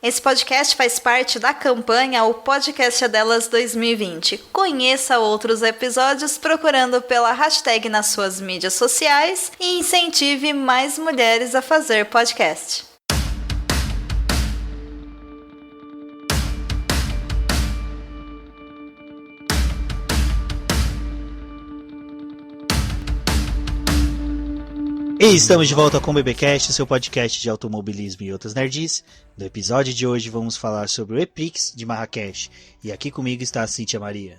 Esse podcast faz parte da campanha O Podcast é Delas 2020. Conheça outros episódios procurando pela hashtag nas suas mídias sociais e incentive mais mulheres a fazer podcast. E estamos de volta com o BBcast, seu podcast de automobilismo e outras nerds. No episódio de hoje vamos falar sobre o EPRIX de Marrakech. E aqui comigo está a Cíntia Maria.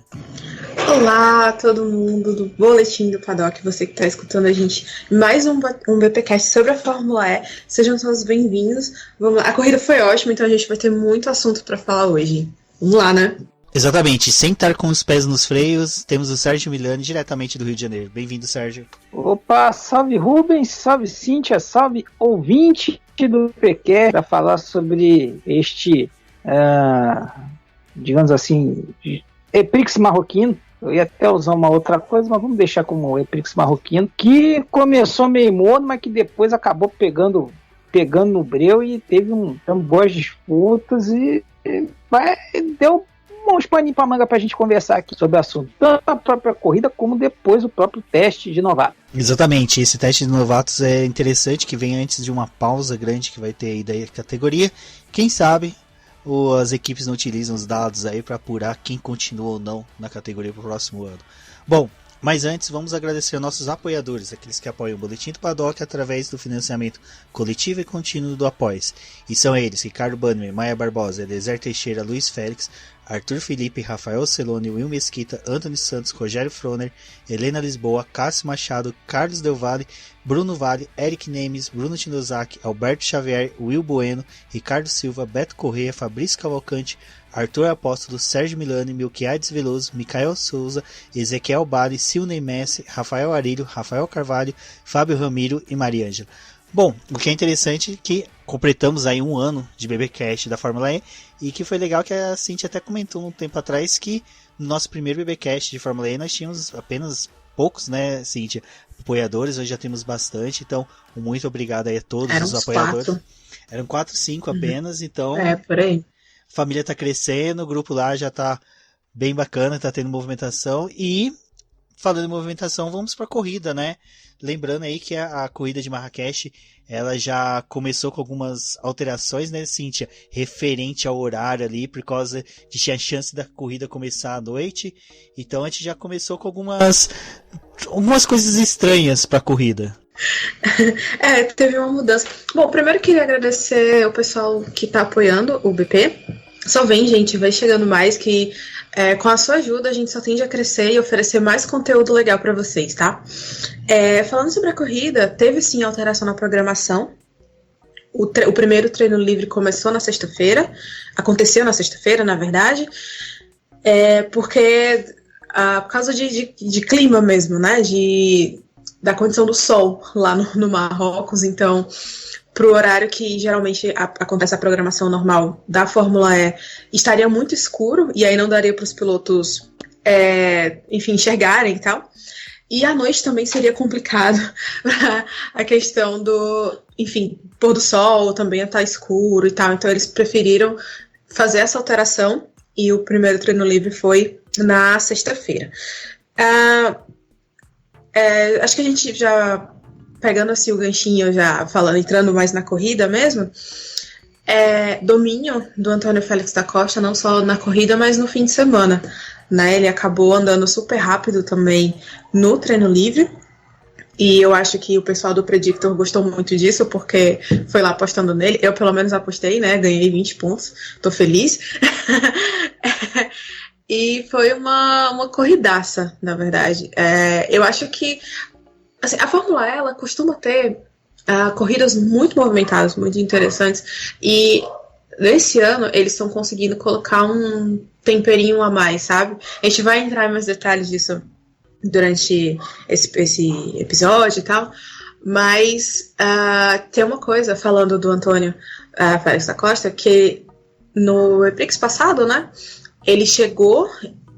Olá, todo mundo do Boletim do Paddock, você que está escutando a gente. Mais um BBcast sobre a Fórmula E. Sejam todos bem-vindos. Vamos lá. A corrida foi ótima, então a gente vai ter muito assunto para falar hoje. Vamos lá, né? Exatamente, sem estar com os pés nos freios, temos o Sérgio Milani, diretamente do Rio de Janeiro. Bem-vindo, Sérgio. Opa, salve Rubens, salve Cíntia, salve ouvinte do PQ, para falar sobre este, digamos assim, EPRIX marroquino. Eu ia até usar uma outra coisa, mas vamos deixar como EPRIX marroquino, que começou meio morno, mas que depois acabou pegando no breu e teve boas disputas e deu uns paninhos pra manga pra gente conversar aqui sobre o assunto, tanto a própria corrida como depois o próprio teste de novato. Exatamente, esse teste de novatos é interessante, que vem antes de uma pausa grande que vai ter aí da categoria. Quem sabe as equipes não utilizam os dados aí para apurar quem continua ou não na categoria pro próximo ano. Bom, mas antes vamos agradecer aos nossos apoiadores, aqueles que apoiam o Boletim do Paddock através do financiamento coletivo e contínuo do Apoia-se. E são eles: Ricardo Bannerman, Maia Barbosa, Eliezer Teixeira, Luiz Félix, Arthur Felipe, Rafael Celone, Will Mesquita, Antônio Santos, Rogério Froner, Helena Lisboa, Cássio Machado, Carlos Del Valle, Bruno Vale, Eric Nemes, Bruno Tinozaki, Alberto Xavier, Will Bueno, Ricardo Silva, Beto Corrêa, Fabrício Cavalcante, Arthur Apóstolo, Sérgio Milani, Milquiades Veloso, Micael Souza, Ezequiel Bale, Silney Messi, Rafael Arilho, Rafael Carvalho, Fábio Ramiro e Maria Ângela. Bom, o que é interessante é que completamos aí um ano de BBcast da Fórmula E, e que foi legal que a Cintia até comentou um tempo atrás que no nosso primeiro BBcast de Fórmula E nós tínhamos apenas poucos, né, Cintia, apoiadores. Hoje já temos bastante, então muito obrigado aí a todos os apoiadores. 4. Eram 4, 5 apenas, então por aí. A família tá crescendo, o grupo lá já tá bem bacana, tá tendo movimentação. E falando em movimentação, vamos pra corrida, né? Lembrando aí que a corrida de Marrakech, ela já começou com algumas alterações, né, Cíntia? Referente ao horário ali, por causa de tinha a chance da corrida começar à noite. Então a gente já começou com algumas coisas estranhas pra corrida. Teve uma mudança. Bom, primeiro queria agradecer o pessoal que tá apoiando o BP. Só vem, gente, vai chegando mais, que com a sua ajuda a gente só tende a crescer e oferecer mais conteúdo legal para vocês, tá? Falando sobre a corrida, teve sim alteração na programação. O primeiro treino livre começou na sexta-feira, aconteceu na sexta-feira, na verdade, porque por causa de clima mesmo, né? Da condição do sol lá no Marrocos, então pro horário que geralmente acontece a programação normal da Fórmula E, estaria muito escuro, e aí não daria para os pilotos, enxergarem e tal. E à noite também seria complicado a questão do, pôr do sol também estar escuro e tal. Então eles preferiram fazer essa alteração, e o primeiro treino livre foi na sexta-feira. Acho que a gente já, pegando assim o ganchinho, já falando, entrando mais na corrida mesmo, domínio do Antônio Félix da Costa, não só na corrida, mas no fim de semana, né? Ele acabou andando super rápido também no treino livre, e eu acho que o pessoal do Predictor gostou muito disso, porque foi lá apostando nele. Eu pelo menos apostei, né? Ganhei 20 pontos, tô feliz. E foi uma corridaça, na verdade. Eu acho que assim, a Fórmula E, ela costuma ter corridas muito movimentadas, muito interessantes. E nesse ano eles estão conseguindo colocar um temperinho a mais, sabe? A gente vai entrar em mais detalhes disso durante esse episódio e tal. Mas tem uma coisa, falando do Antônio Félix da Costa, que no EPRIX passado, né? Ele chegou,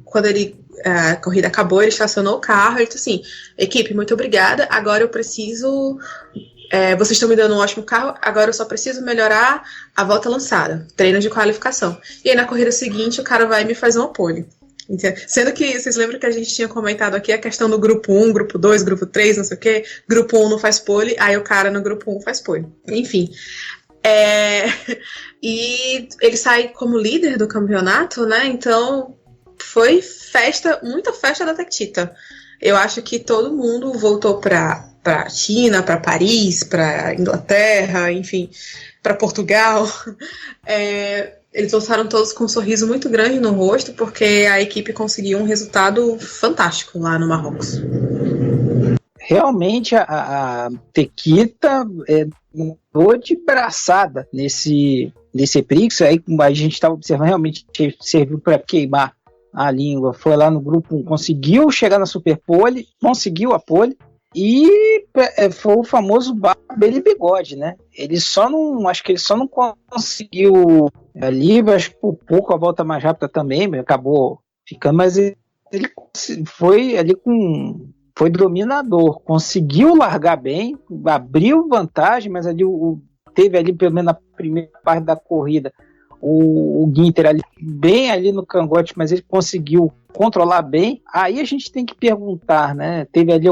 quando ele a corrida acabou, ele estacionou o carro, ele disse assim, equipe, muito obrigada, agora eu preciso... vocês estão me dando um ótimo carro, agora eu só preciso melhorar a volta lançada, treino de qualificação. E aí na corrida seguinte o cara vai me fazer uma pole. Sendo que, vocês lembram que a gente tinha comentado aqui a questão do grupo 1, grupo 2, grupo 3, não sei o quê, grupo 1 não faz pole, aí o cara no grupo 1 faz pole. Enfim. E ele sai como líder do campeonato, né? Então foi festa, muita festa da Tektita. Eu acho que todo mundo voltou para China, para Paris, para Inglaterra, enfim, para Portugal. Eles voltaram todos com um sorriso muito grande no rosto, porque a equipe conseguiu um resultado fantástico lá no Marrocos. Realmente a Tektita andou de braçada nesse Prix. Aí a gente estava observando, realmente serviu para queimar a língua. Foi lá no grupo 1, conseguiu chegar na Superpole, conseguiu a pole. E foi o famoso barba e bigode, né? Acho que ele só não conseguiu ali, acho que por pouco a volta mais rápida também, acabou ficando, mas ele foi ali foi dominador, conseguiu largar bem, abriu vantagem, mas ali teve ali pelo menos na primeira parte da corrida o Günther ali, bem ali no cangote, mas ele conseguiu controlar bem. Aí a gente tem que perguntar, né? Teve ali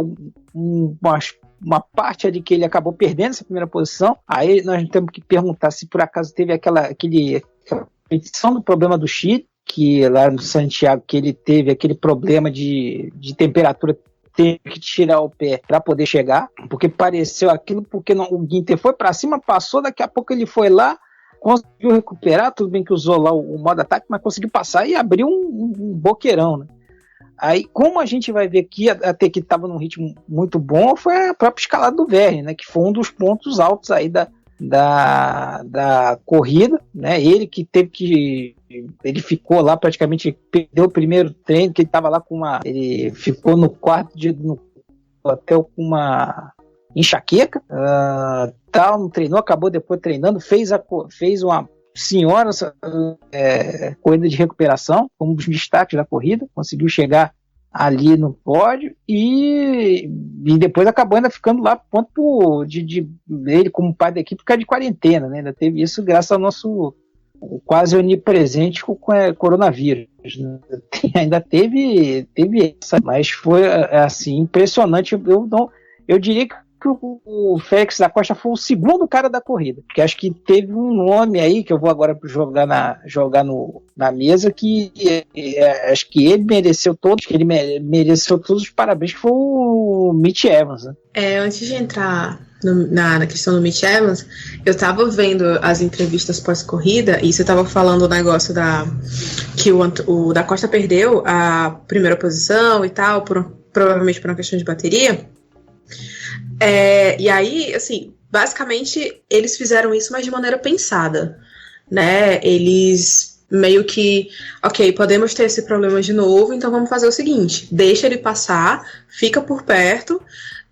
uma parte ali que ele acabou perdendo essa primeira posição. Aí nós temos que perguntar se por acaso teve aquela repetição do problema do Chile, que lá no Santiago, que ele teve aquele problema de temperatura, teve que tirar o pé para poder chegar, porque pareceu aquilo, porque o Günther foi para cima, passou, daqui a pouco ele foi lá, conseguiu recuperar, tudo bem que usou lá o modo ataque, mas conseguiu passar e abriu um boqueirão, né? Aí, como a gente vai ver aqui, até que estava num ritmo muito bom, foi a própria escalada do Vergne, né? Que foi um dos pontos altos aí da corrida, né? Ele ele ficou lá praticamente, perdeu o primeiro treino, que ele estava lá ele ficou no quarto dia no hotel com uma enxaqueca, não treinou, acabou depois treinando, fez uma senhora corrida de recuperação, como um dos destaques da corrida, conseguiu chegar ali no pódio e depois acabou ainda ficando lá ponto de ele como pai da equipe ficar de quarentena, né? Ainda teve isso graças ao nosso quase onipresente com o coronavírus, né? Ainda teve essa, mas foi assim impressionante. Eu diria que o Félix da Costa foi o segundo cara da corrida, porque acho que teve um nome aí que eu vou agora jogar na mesa, que acho que ele mereceu todos os parabéns, que foi o Mitch Evans, né? Antes de entrar na questão do Mitch Evans, eu tava vendo as entrevistas pós-corrida e você tava falando o negócio que o da Costa perdeu a primeira posição e tal, provavelmente por uma questão de bateria. E aí, assim, basicamente eles fizeram isso, mas de maneira pensada, né? Eles meio que, ok, podemos ter esse problema de novo, então vamos fazer o seguinte, deixa ele passar, fica por perto,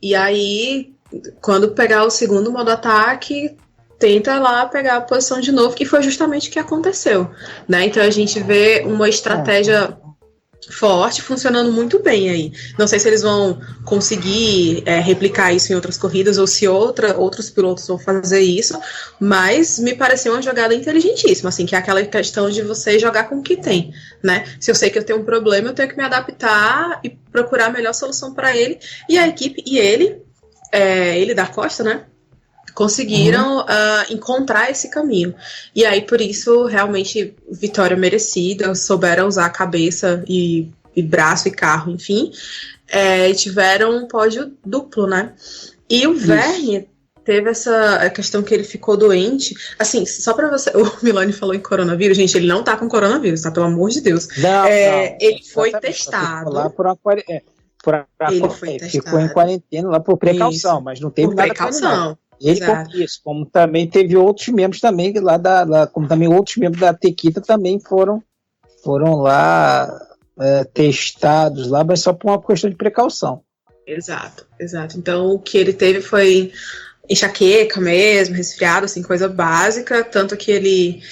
e aí, quando pegar o segundo modo ataque, tenta lá pegar a posição de novo, que foi justamente o que aconteceu, né? Então a gente vê uma estratégia forte, funcionando muito bem aí. Não sei se eles vão conseguir replicar isso em outras corridas ou se outros pilotos vão fazer isso, mas me pareceu uma jogada inteligentíssima, assim, que é aquela questão de você jogar com o que tem, né? Se eu sei que eu tenho um problema, eu tenho que me adaptar e procurar a melhor solução para ele, e a equipe, e ele da Costa, né? Conseguiram encontrar esse caminho. E aí, por isso, realmente, vitória merecida, souberam usar a cabeça e braço e carro, enfim, e tiveram um pódio duplo, né? E o Vergne teve essa questão que ele ficou doente. Assim, só pra você... O Milani falou em coronavírus. Gente, ele não tá com coronavírus, tá? Pelo amor de Deus. Não, ele foi testado. Lá por uma ficou em quarentena lá por precaução, mas não teve nada precaução. Ele como também teve outros membros também como também outros membros da Tektita também foram lá testados lá, mas só por uma questão de precaução. Exato. Então o que ele teve foi enxaqueca mesmo, resfriado, assim, coisa básica, tanto que ele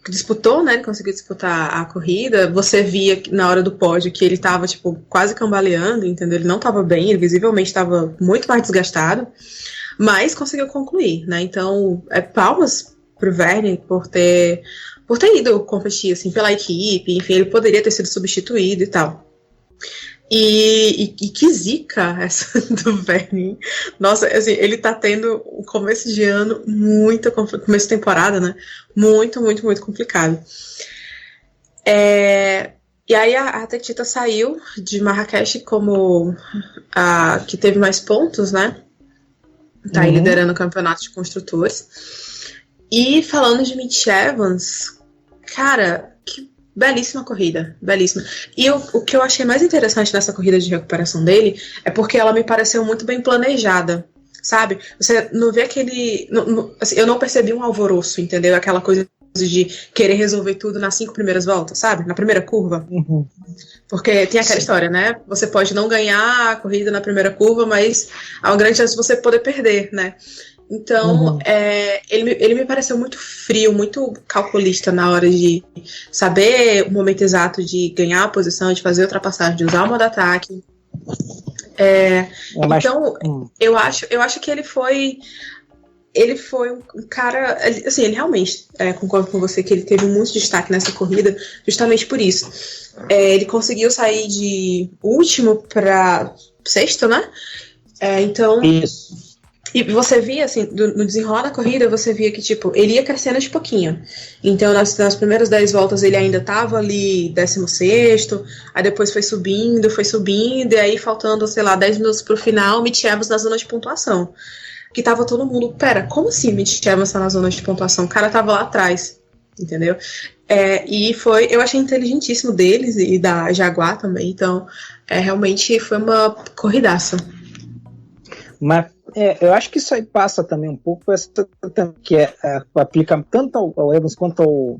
disputou, né? Ele conseguiu disputar a corrida. Você via na hora do pódio que ele tava, tipo, quase cambaleando, entendeu? Ele não tava bem, ele visivelmente estava muito mais desgastado, mas conseguiu concluir, né? Então, palmas pro Vergne por ter ido competir, assim, pela equipe, enfim, ele poderia ter sido substituído e tal. E que zica essa do Vergne. Nossa, assim, ele tá tendo um começo de ano começo de temporada, né? Muito, muito, muito complicado. E aí a Tektita saiu de Marrakech como a que teve mais pontos, né? Tá aí liderando o campeonato de construtores. E falando de Mitch Evans, cara, que belíssima corrida, belíssima. E o que eu achei mais interessante nessa corrida de recuperação dele é porque ela me pareceu muito bem planejada, sabe? Você não vê aquele... assim, eu não percebi um alvoroço, entendeu? Aquela coisa de querer resolver tudo nas 5 primeiras voltas, sabe? Na primeira curva. Porque tem aquela história, né? Você pode não ganhar a corrida na primeira curva, mas há uma grande chance de você poder perder, né? Então, ele me pareceu muito frio, muito calculista na hora de saber o momento exato de ganhar a posição, de fazer a ultrapassagem, de usar o modo ataque. Então, eu acho que ele foi um cara, assim, ele realmente, concordo com você que ele teve muito destaque nessa corrida, justamente por isso. Ele conseguiu sair de último para sexto, né? Então... Isso. E você via, assim, no desenrolar da corrida, você via que, tipo, ele ia crescendo de pouquinho. Então, nas primeiras 10 voltas, ele ainda tava ali 16º, aí depois foi subindo, e aí faltando, sei lá, 10 minutos pro final, Mitch Evans na zona de pontuação. Que tava todo mundo, pera, como assim Mitch Evans tá na zona de pontuação? O cara tava lá atrás, entendeu? E eu achei inteligentíssimo deles e da Jaguar também, então, realmente foi uma corridaça. Mas eu acho que isso aí passa também um pouco que aplica tanto ao Evans quanto ao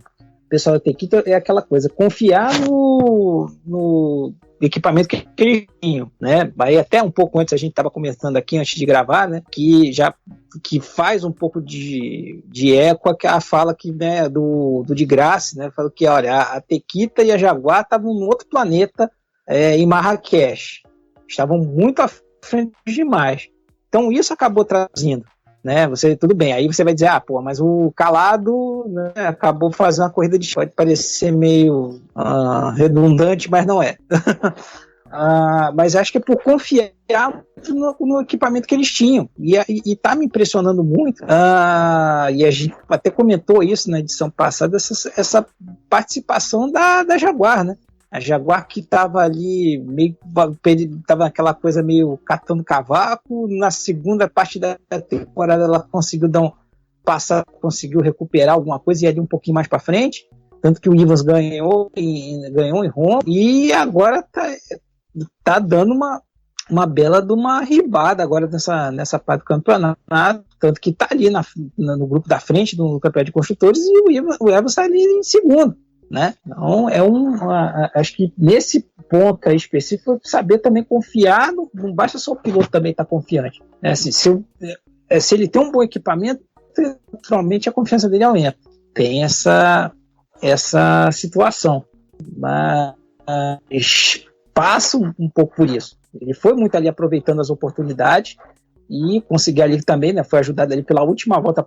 pessoal da Tektita, é aquela coisa, confiar no equipamento que eles tinham, né? Aí até um pouco antes a gente estava comentando aqui, antes de gravar, né? Que faz um pouco de eco a fala que, né, do de Graça, né? Falou que, olha, a Tektita e a Jaguar estavam num outro planeta em Marrakech. Estavam muito à frente demais. Então isso acabou trazindo, né? Tudo bem, aí você vai dizer, mas o Calado, né, acabou fazendo uma corrida de... Pode parecer meio redundante, mas não é. Mas acho que é por confiar no equipamento que eles tinham. E tá me impressionando muito. E a gente até comentou isso na edição passada, essa participação da Jaguar, né? A Jaguar que estava ali, estava naquela coisa meio catando cavaco. Na segunda parte da temporada ela conseguiu conseguiu recuperar alguma coisa e ir ali um pouquinho mais para frente. Tanto que o Ivans ganhou em Roma. E agora tá dando uma bela de uma ribada agora nessa parte do campeonato. Tanto que tá ali no grupo da frente do campeonato de construtores e o Evans está ali em segundo. Né? Então acho que nesse ponto aí específico saber também confiar, não basta só o piloto também estar confiante, né? Assim, se ele tem um bom equipamento, naturalmente a confiança dele aumenta. Tem essa situação, mas passa um pouco por isso. Ele foi muito ali aproveitando as oportunidades e conseguiu ali também, né? Foi ajudado ali pela última volta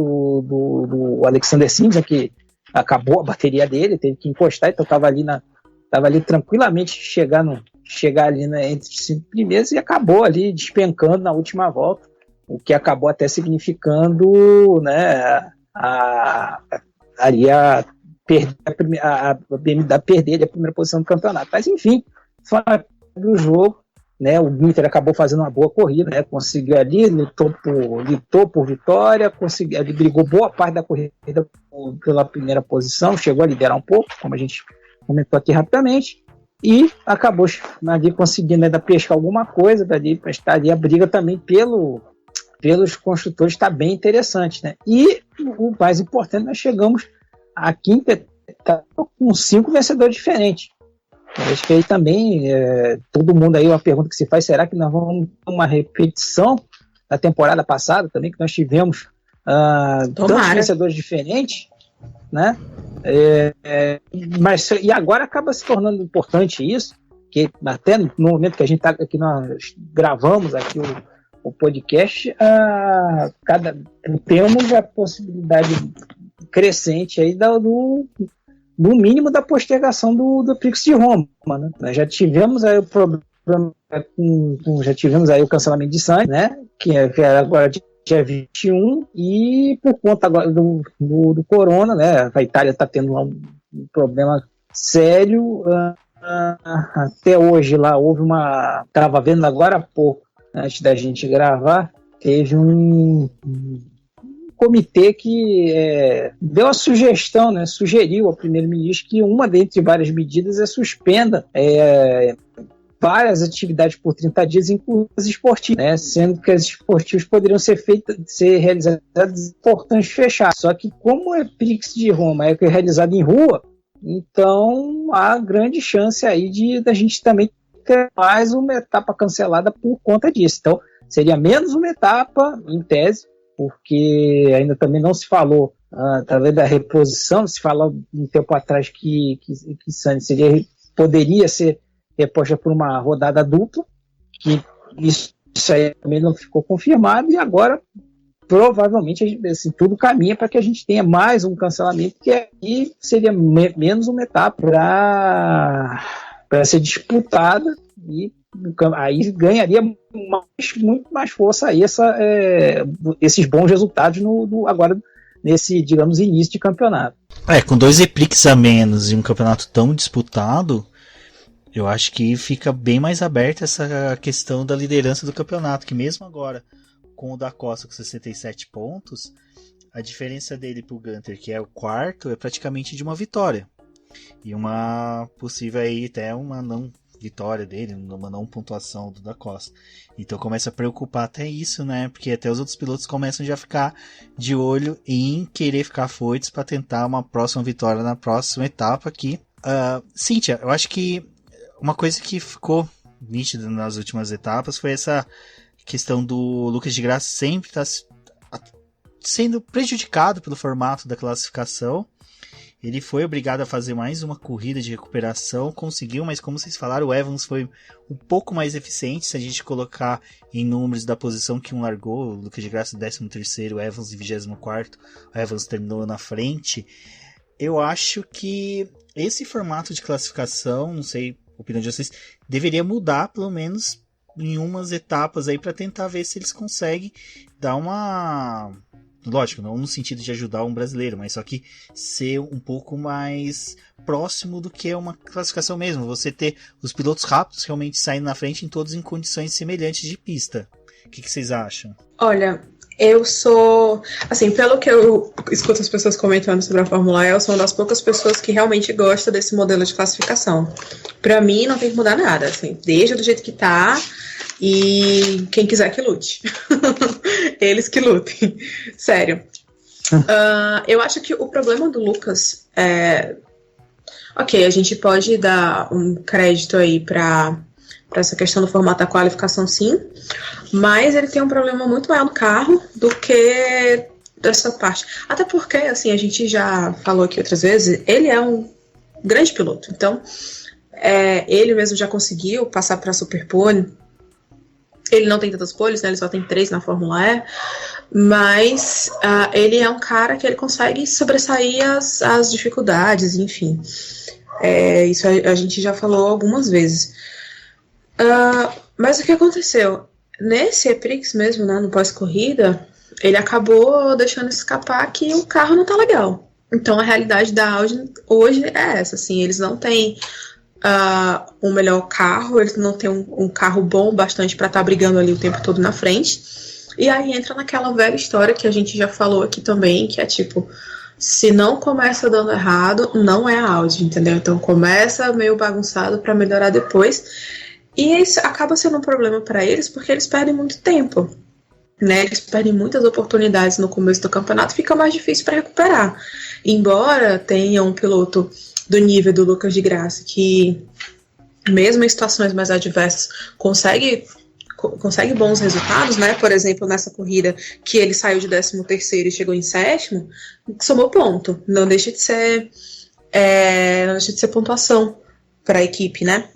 do Alexander Sims, que acabou a bateria dele, teve que encostar, então estava ali tranquilamente chegar ali entre os 5 primeiros e acabou ali despencando na última volta, o que acabou até significando, né, a BMW perder a primeira posição do campeonato. Mas enfim, fora do jogo, né, o Gunter acabou fazendo uma boa corrida, né, conseguiu ali, lutou por vitória, ele brigou boa parte da corrida pela primeira posição, chegou a liderar um pouco, como a gente comentou aqui rapidamente, e acabou ali conseguindo ainda pescar alguma coisa dali, para estar ali a briga também pelos construtores está bem interessante, né? E o mais importante, nós chegamos à quinta etapa com 5 vencedores diferentes. Acho que aí também, todo mundo aí, uma pergunta que se faz, será que nós vamos ter uma repetição da temporada passada também, que nós tivemos tantos vencedores diferentes, né? Mas e agora acaba se tornando importante isso, que até no momento que a gente tá aqui, nós gravamos aqui o podcast, temos a possibilidade crescente aí no mínimo da postergação do Prix de Roma, né? Nós já tivemos aí o problema, já tivemos aí o cancelamento de Santos, né? Que era agora dia 21, e por conta agora do corona, né? A Itália está tendo um problema sério. Até hoje lá houve estava vendo agora há pouco, antes da gente gravar, teve um comitê que deu a sugestão, né, sugeriu ao primeiro-ministro que uma dentre várias medidas suspenda várias atividades por 30 dias, inclusive as esportivas, né, sendo que as esportivas poderiam ser realizadas em portões fechados. Só que como é Prix de Roma é realizado em rua, então há grande chance aí da gente também ter mais uma etapa cancelada por conta disso. Então seria menos uma etapa, em tese, porque ainda também não se falou, através da reposição, se falou um tempo atrás que Santos poderia ser reposta por uma rodada dupla, que isso aí também não ficou confirmado, e agora provavelmente assim, tudo caminha para que a gente tenha mais um cancelamento, que aí seria menos uma etapa para ser disputada, e aí ganharia muito mais força aí esses bons resultados agora nesse, digamos, início de campeonato. Com 2 EPRIX a menos e um campeonato tão disputado, eu acho que fica bem mais aberta essa questão da liderança do campeonato, que mesmo agora com o da Costa com 67 pontos, a diferença dele pro Gunter, que é o quarto, é praticamente de uma vitória. E uma possível aí até uma não vitória dele, uma não pontuação do da Costa. Então começa a preocupar até isso, né? Porque até os outros pilotos começam já a ficar de olho em querer ficar afoitos para tentar uma próxima vitória na próxima etapa aqui. Cíntia, eu acho que uma coisa que ficou nítida nas últimas etapas foi essa questão do Lucas de Grassi sempre estar sendo prejudicado pelo formato da classificação. Ele foi obrigado a fazer mais uma corrida de recuperação, conseguiu, mas como vocês falaram, o Evans foi um pouco mais eficiente, se a gente colocar em números da posição que um largou, o Lucas de Grassi 13º, o Evans em 24º, o Evans terminou na frente. Eu acho que esse formato de classificação, não sei a opinião de vocês, deveria mudar pelo menos em umas etapas aí para tentar ver se eles conseguem dar uma... Lógico, não no sentido de ajudar um brasileiro, mas só que ser um pouco mais próximo do que uma classificação mesmo. Você ter os pilotos rápidos realmente saindo na frente em todos em condições semelhantes de pista. O que vocês acham? Olha, eu sou... Assim, pelo que eu escuto as pessoas comentando sobre a Fórmula E, eu sou uma das poucas pessoas que realmente gosta desse modelo de classificação. Pra mim, não tem que mudar nada. Assim, deixa do jeito que tá... E quem quiser que lute. Eles que lutem. Sério. Eu acho que o problema do Lucas é... Ok, a gente pode dar um crédito aí pra essa questão do formato da qualificação, sim. Mas ele tem um problema muito maior no carro do que dessa parte. Até porque, assim, a gente já falou aqui outras vezes, ele é um grande piloto. Então, ele mesmo já conseguiu passar pra Superpole. Ele não tem tantas poles, né? Ele só tem 3 na Fórmula E, mas ele é um cara que ele consegue sobressair as dificuldades, enfim. Isso a gente já falou algumas vezes. Mas o que aconteceu? Nesse EPRIX mesmo, né, no pós-corrida, ele acabou deixando escapar que o carro não tá legal. Então a realidade da Audi hoje é essa, assim, eles não têm... um melhor carro, eles não têm um carro bom bastante para estar brigando ali o tempo todo na frente, e aí entra naquela velha história que a gente já falou aqui também, que é tipo, se não começa dando errado, não é a Audi, entendeu? Então começa meio bagunçado para melhorar depois, e isso acaba sendo um problema para eles, porque eles perdem muito tempo, né? Eles perdem muitas oportunidades no começo do campeonato, fica mais difícil para recuperar, embora tenha um piloto do nível do Lucas de Grassi, que mesmo em situações mais adversas consegue consegue bons resultados, né? Por exemplo, nessa corrida que ele saiu de 13º e chegou em 7º, somou ponto. Não deixa de ser pontuação para a equipe, né?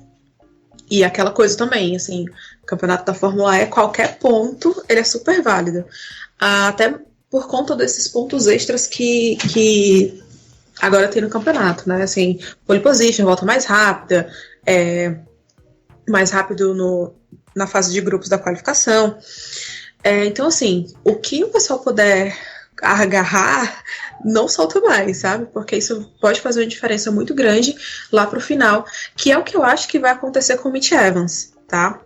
E aquela coisa também, assim, o campeonato da Fórmula E, qualquer ponto, ele é super válido. Até por conta desses pontos extras que agora tem no campeonato, né? Assim, pole position, volta mais rápida, mais rápido na fase de grupos da qualificação. Então, assim, o que o pessoal puder agarrar, não solta mais, sabe? Porque isso pode fazer uma diferença muito grande lá pro final, que é o que eu acho que vai acontecer com o Mitch Evans, tá?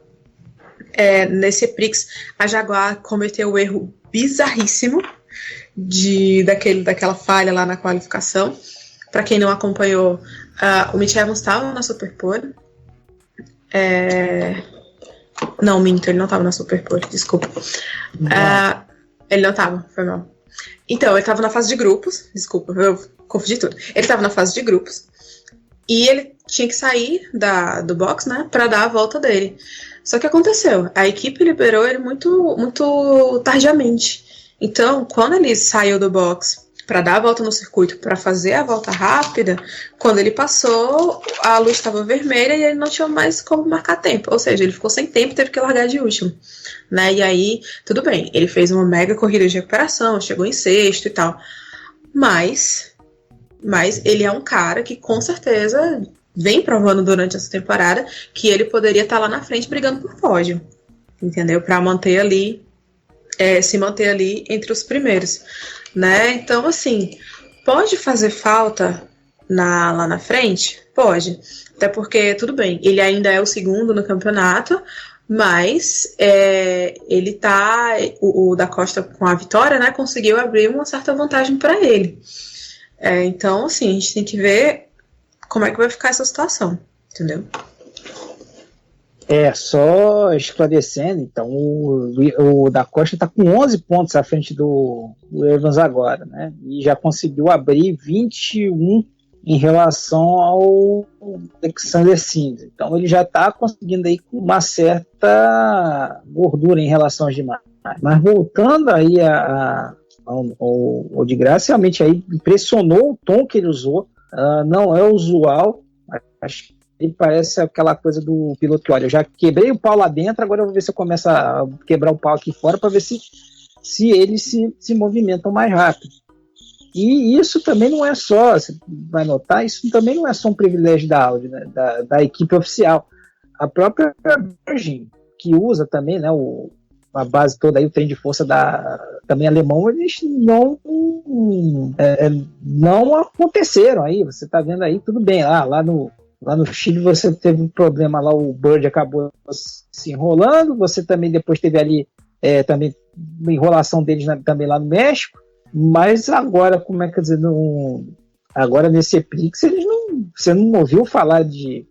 Nesse Prix, a Jaguar cometeu o erro bizarríssimo daquela falha lá na qualificação. Para quem não acompanhou, o Mitch Evans estava na Superpole. Não, minto, ele não estava na Superpole, desculpa. Ele não estava, foi mal. Então, ele estava na fase de grupos, desculpa, eu confundi tudo. Ele estava na fase de grupos e ele tinha que sair do box, né, para dar a volta dele. Só que aconteceu, a equipe liberou ele muito, muito tardiamente. Então, quando ele saiu do box para dar a volta no circuito, para fazer a volta rápida, quando ele passou, a luz estava vermelha e ele não tinha mais como marcar tempo. Ou seja, ele ficou sem tempo e teve que largar de último, né? E aí, tudo bem, ele fez uma mega corrida de recuperação, chegou em 6º e tal. Mas ele é um cara que com certeza vem provando durante essa temporada que ele poderia estar lá na frente brigando por pódio, entendeu? Para manter ali, se manter ali entre os primeiros, né? Então, assim, pode fazer falta lá na frente? Pode. Até porque, tudo bem, ele ainda é o segundo no campeonato, mas ele tá... O da Costa, com a vitória, né, conseguiu abrir uma certa vantagem para ele. Então, assim, a gente tem que ver como é que vai ficar essa situação, entendeu? Só esclarecendo, então, o da Costa está com 11 pontos à frente do Evans agora, né? E já conseguiu abrir 21 em relação ao Alexander Cindra. Então, ele já está conseguindo aí com uma certa gordura em relação aos demais. Mas voltando aí ao de graça, realmente aí impressionou o tom que ele usou. Não é usual, acho que ele parece aquela coisa do piloto que, olha, eu já quebrei o pau lá dentro, agora eu vou ver se eu começo a quebrar o pau aqui fora para ver se eles se movimentam mais rápido. E isso também não é só, você vai notar, isso também não é só um privilégio da Audi, né, da equipe oficial. A própria Virgin, que usa também, né, a base toda aí, o trem de força também alemão, eles não aconteceram aí. Você está vendo aí, tudo bem, lá no Chile você teve um problema lá, o Bird acabou se enrolando, você também depois teve ali também uma enrolação deles também lá no México, mas agora, como é que dizer, agora nesse Prix você não ouviu falar de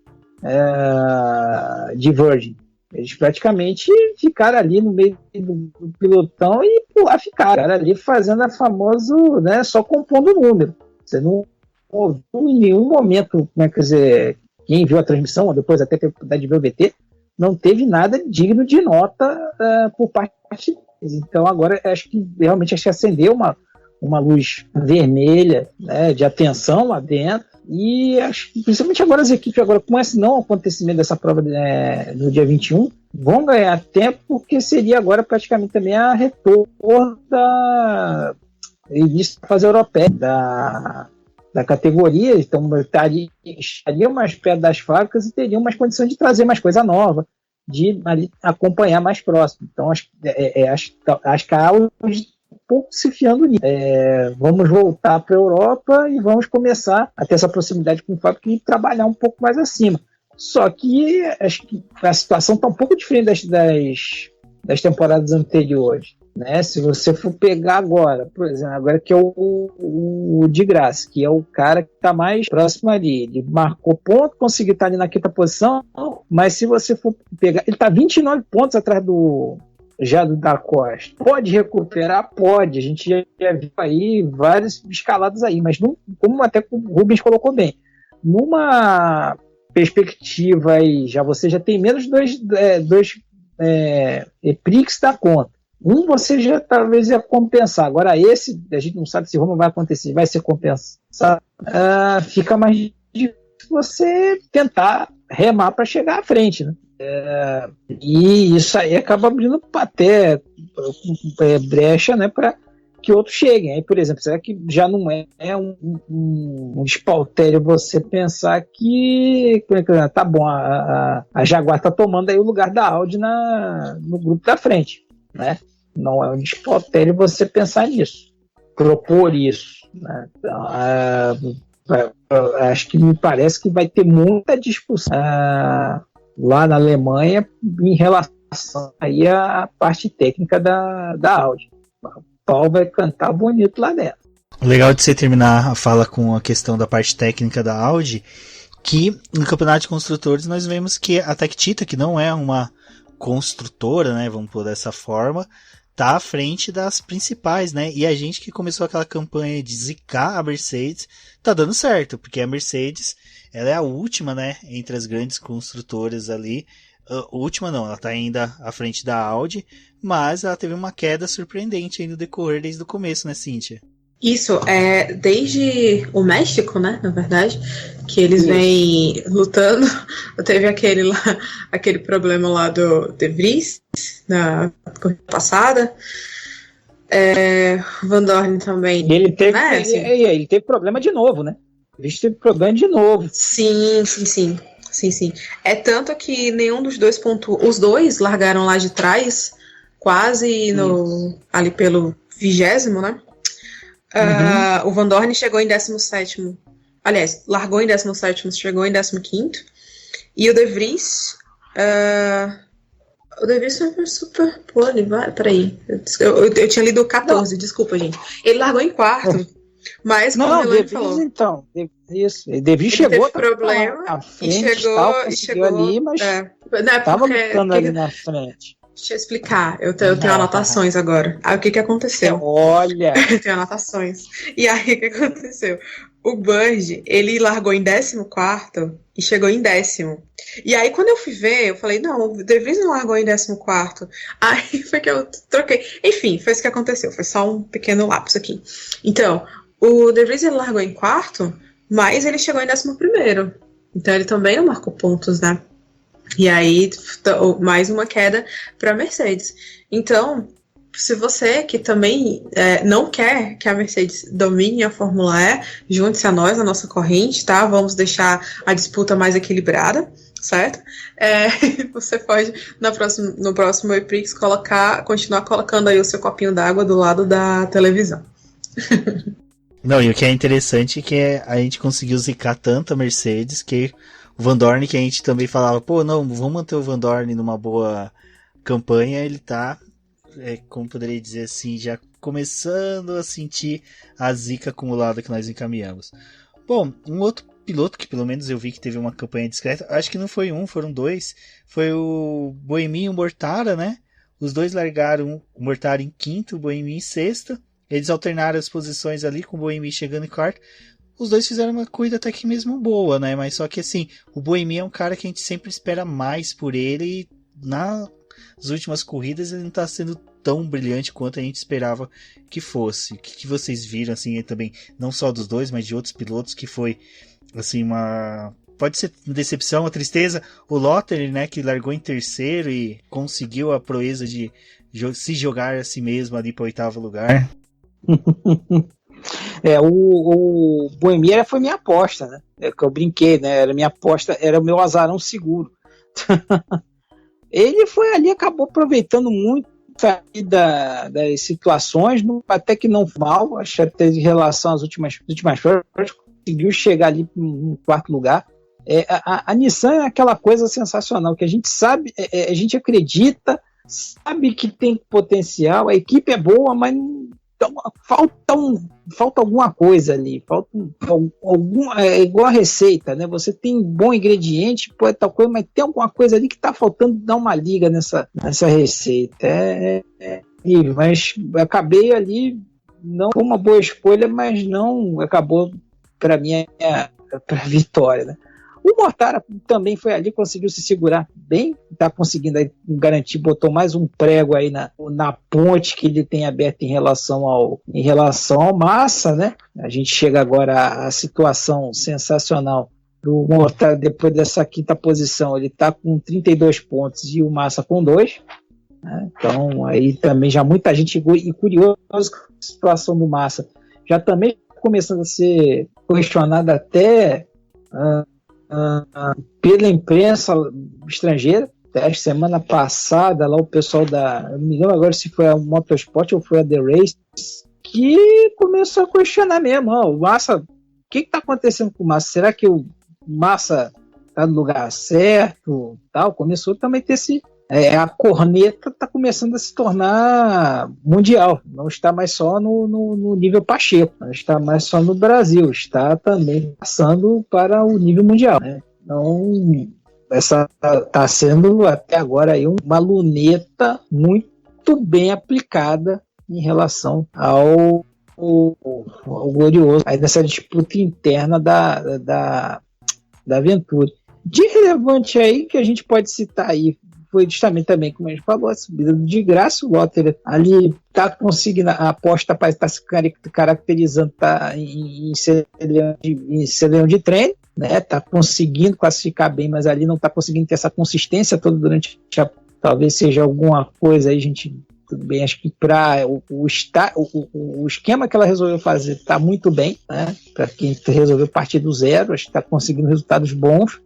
Virgin. Eles praticamente ficaram ali no meio do pilotão e ficaram ali fazendo a famosa, né, só compondo o número. Você não ouviu em nenhum momento, como é que dizer, quem viu a transmissão, depois até teve a oportunidade de ver o VT, não teve nada digno de nota por parte deles. Então agora acho que realmente acendeu uma luz vermelha, né, de atenção lá dentro. E acho que principalmente agora as equipes, agora, com esse não acontecimento dessa prova no dia 21, vão ganhar tempo, porque seria agora praticamente também a retorno da fase europeia da categoria. Então estariam mais perto das fábricas e teriam mais condições de trazer mais coisa nova, de ali acompanhar mais próximo. Então acho que a Audi pouco se fiando nisso. Vamos voltar para a Europa e vamos começar a ter essa proximidade com o fábrica e trabalhar um pouco mais acima. Só que acho que a situação está um pouco diferente das temporadas anteriores, né? Se você for pegar agora, por exemplo, agora que é o de graça, que é o cara que está mais próximo ali, ele marcou ponto, conseguiu estar ali na 5ª posição, mas se você for pegar, ele está 29 pontos atrás já do da Costa. Pode recuperar? Pode. A gente já viu aí várias escaladas aí, mas como até o Rubens colocou bem, numa perspectiva aí, você já tem menos dois Prix dá conta. Um você já talvez ia compensar. Agora esse, a gente não sabe se Roma vai acontecer, vai ser compensado. Fica mais difícil você tentar remar para chegar à frente, né? E isso aí acaba abrindo até brecha, né, para que outros cheguem. Aí, por exemplo, será que já não é um despautério você pensar que tá bom, a Jaguar tá tomando aí o lugar da Audi no grupo da frente, né? Não é um despautério você pensar nisso, propor isso, né? Então, acho que me parece que vai ter muita discussão lá na Alemanha em relação aí à parte técnica da Audi. O pau vai cantar bonito lá dentro. Legal de você terminar a fala com a questão da parte técnica da Audi, que no campeonato de construtores nós vemos que a Tectita, que não é uma construtora, né, vamos pôr dessa forma, tá à frente das principais, né? E a gente que começou aquela campanha de zicar a Mercedes, tá dando certo, porque a Mercedes, ela é a última, né, entre as grandes construtoras ali. Última não, ela tá ainda à frente da Audi, mas ela teve uma queda surpreendente aí no decorrer desde o começo, né, Cíntia? Isso, desde o México, né, na verdade, que eles vêm lutando. Teve aquele problema lá do De Vries, na corrida passada. Van Dorn também. Ele teve problema de novo, né? Ele teve problema de novo. Sim. É tanto que nenhum dos dois pontuou. Os dois largaram lá de trás, quase ali pelo 20º, né? O Van Dorn chegou em 17º. Aliás, largou em 17º, chegou em 15º. E o De Vries... o De Vries foi super pole. Peraí. Eu tinha lido 14, desculpa, gente. Ele largou em quarto. Mas, como o Melanie falou... Então, isso. De Vries chegou... Teve problema à frente, e chegou ali, mas estava lutando ali na frente. Deixa eu explicar, eu tenho anotações agora. Aí o que aconteceu? Olha! Eu tenho anotações. E aí o que aconteceu? O Bird, ele largou em 14º e chegou em 10º. E aí quando eu fui ver, eu falei, não, o De Vries não largou em 14º. Aí foi que eu troquei. Enfim, foi isso que aconteceu, foi só um pequeno lapso aqui. Então, o De Vries ele largou em 4º, mas ele chegou em 11º. Então ele também não marcou pontos, né? E aí, mais uma queda para a Mercedes. Então, se você que também não quer que a Mercedes domine a Fórmula E, junte-se a nós, a nossa corrente, tá? Vamos deixar a disputa mais equilibrada, certo? Você pode, no próximo E-Prix, continuar colocando aí o seu copinho d'água do lado da televisão. Não, e o que é interessante é que a gente conseguiu zicar tanto a Mercedes que o Van Dorn, que a gente também falava, não, vamos manter o Van Dorn numa boa campanha, ele tá, como poderia dizer assim, já começando a sentir a zica acumulada que nós encaminhamos. Bom, um outro piloto que pelo menos eu vi que teve uma campanha discreta, acho que não foi um, foram dois, foi o Boemi e o Mortara, né? Os dois largaram o Mortara em quinto, o Boemi em sexto, eles alternaram as posições ali, com o Boemi chegando em quarto. Os dois fizeram uma corrida até que mesmo boa, né? Mas só que assim, o Boemi é um cara que a gente sempre espera mais por ele. E nas últimas corridas ele não tá sendo tão brilhante quanto a gente esperava que fosse. O que vocês viram, assim, também, não só dos dois, mas de outros pilotos, que foi, assim, pode ser uma decepção, uma tristeza. O Lottery, né, que largou em terceiro e conseguiu a proeza de se jogar a si mesmo ali para o 8º lugar. O Boemi foi minha aposta, né? Que eu brinquei, né? Era minha aposta, era o meu azarão seguro. Ele foi ali, acabou aproveitando muito das situações, até que não mal, acho que até em relação às últimas provas, conseguiu chegar ali no 4º lugar. A Nissan é aquela coisa sensacional, que a gente sabe, a gente acredita, sabe que tem potencial, a equipe é boa, mas falta alguma coisa ali, falta igual a receita, né? Você tem bom ingrediente, pode tal coisa, mas tem alguma coisa ali que está faltando dar uma liga nessa receita. Mas acabei ali, não foi uma boa escolha, mas não acabou para mim para a vitória, né? O Mortara também foi ali, conseguiu se segurar bem, está conseguindo aí garantir, botou mais um prego aí na ponte que ele tem aberto em relação ao Massa, né? A gente chega agora à situação sensacional do Mortara depois dessa quinta posição. Ele está com 32 pontos e o Massa com 2. Né? Então, aí também já muita gente, e curioso com a situação do Massa, já também começando a ser questionada até pela imprensa estrangeira. Até semana passada, lá o pessoal não me lembro agora se foi a Motorsport ou foi a The Race, que começou a questionar mesmo, o Massa, o que está acontecendo com o Massa? Será que o Massa está no lugar certo? Tal? Começou também a ter a corneta está começando a se tornar mundial, não está mais só no nível Pacheco, não está mais só no Brasil, está também passando para o nível mundial, né? Então, essa está sendo até agora aí uma luneta muito bem aplicada em relação ao Glorioso, aí nessa disputa interna da Aventura. De relevante aí que a gente pode citar aí, foi justamente também, como a gente falou, a subida de graça, o Lotterer ali está conseguindo, a aposta parece estar se caracterizando, está em ser leão de treino, né? Está conseguindo classificar bem, mas ali não está conseguindo ter essa consistência toda durante talvez seja alguma coisa aí, gente, tudo bem, acho que para o esquema que ela resolveu fazer está muito bem, né? Para quem resolveu partir do zero, acho que está conseguindo resultados bons.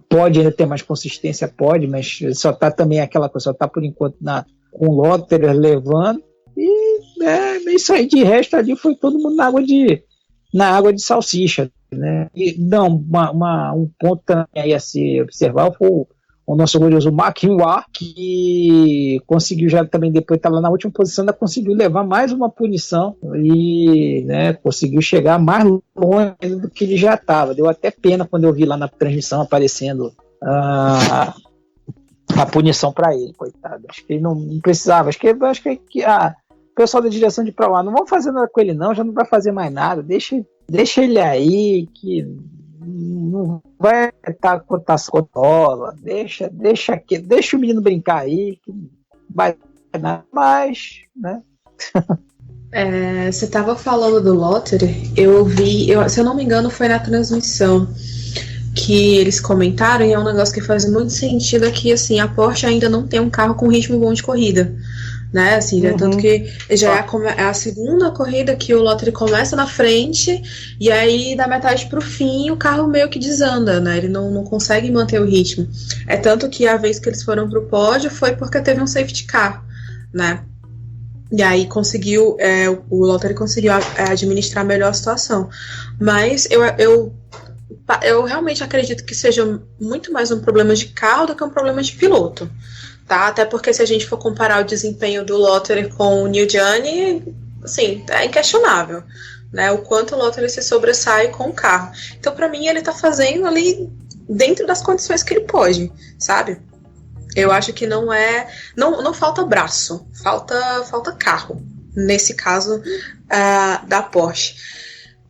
Pode ainda ter mais consistência, pode, mas só está também aquela coisa, só está por enquanto com o Lotterer levando, e isso aí, de resto ali foi todo mundo na água de salsicha, né? E não, um ponto também aí a se observar foi o nosso glorioso McIntyre, que conseguiu já também, depois estar lá na última posição, ainda conseguiu levar mais uma punição e, né, conseguiu chegar mais longe do que ele já estava. Deu até pena quando eu vi lá na transmissão aparecendo a punição para ele, coitado. Acho que ele não precisava. Acho que o pessoal da direção de pra lá, não vamos fazer nada com ele não, já não vai fazer mais nada, deixa ele aí, que não vai estar com a cotola, deixa o menino brincar aí, que vai nada mais, né? Você estava falando do Lotterer, eu vi, se eu não me engano, foi na transmissão que eles comentaram, e é um negócio que faz muito sentido, é que assim, a Porsche ainda não tem um carro com ritmo bom de corrida, né, assim, tanto que já é a segunda corrida que o Lotterer começa na frente, e aí da metade pro fim o carro meio que desanda, né, ele não consegue manter o ritmo. É tanto que a vez que eles foram pro pódio foi porque teve um safety car, né, e aí o Lotterer conseguiu administrar melhor a situação. Mas eu realmente acredito que seja muito mais um problema de carro do que um problema de piloto, tá? Até porque se a gente for comparar o desempenho do Lotterer com o New Gianni, assim, é inquestionável, né? O quanto o Lotterer se sobressai com o carro. Então, para mim, ele tá fazendo ali dentro das condições que ele pode, sabe? Eu acho que não falta braço, falta carro, nesse caso da Porsche.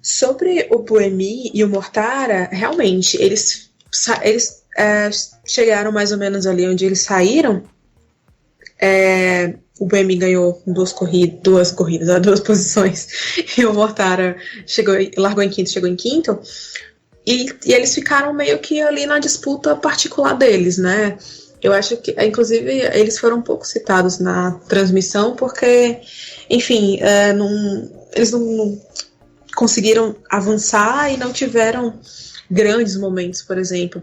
Sobre o Buemi e o Mortara, realmente, eles chegaram mais ou menos ali onde eles saíram. O Buemi ganhou duas posições, e o Mortara largou em quinto, chegou em quinto, e eles ficaram meio que ali na disputa particular deles, né? Eu acho que, inclusive, eles foram um pouco citados na transmissão, porque, enfim, eles não conseguiram avançar e não tiveram grandes momentos, por exemplo,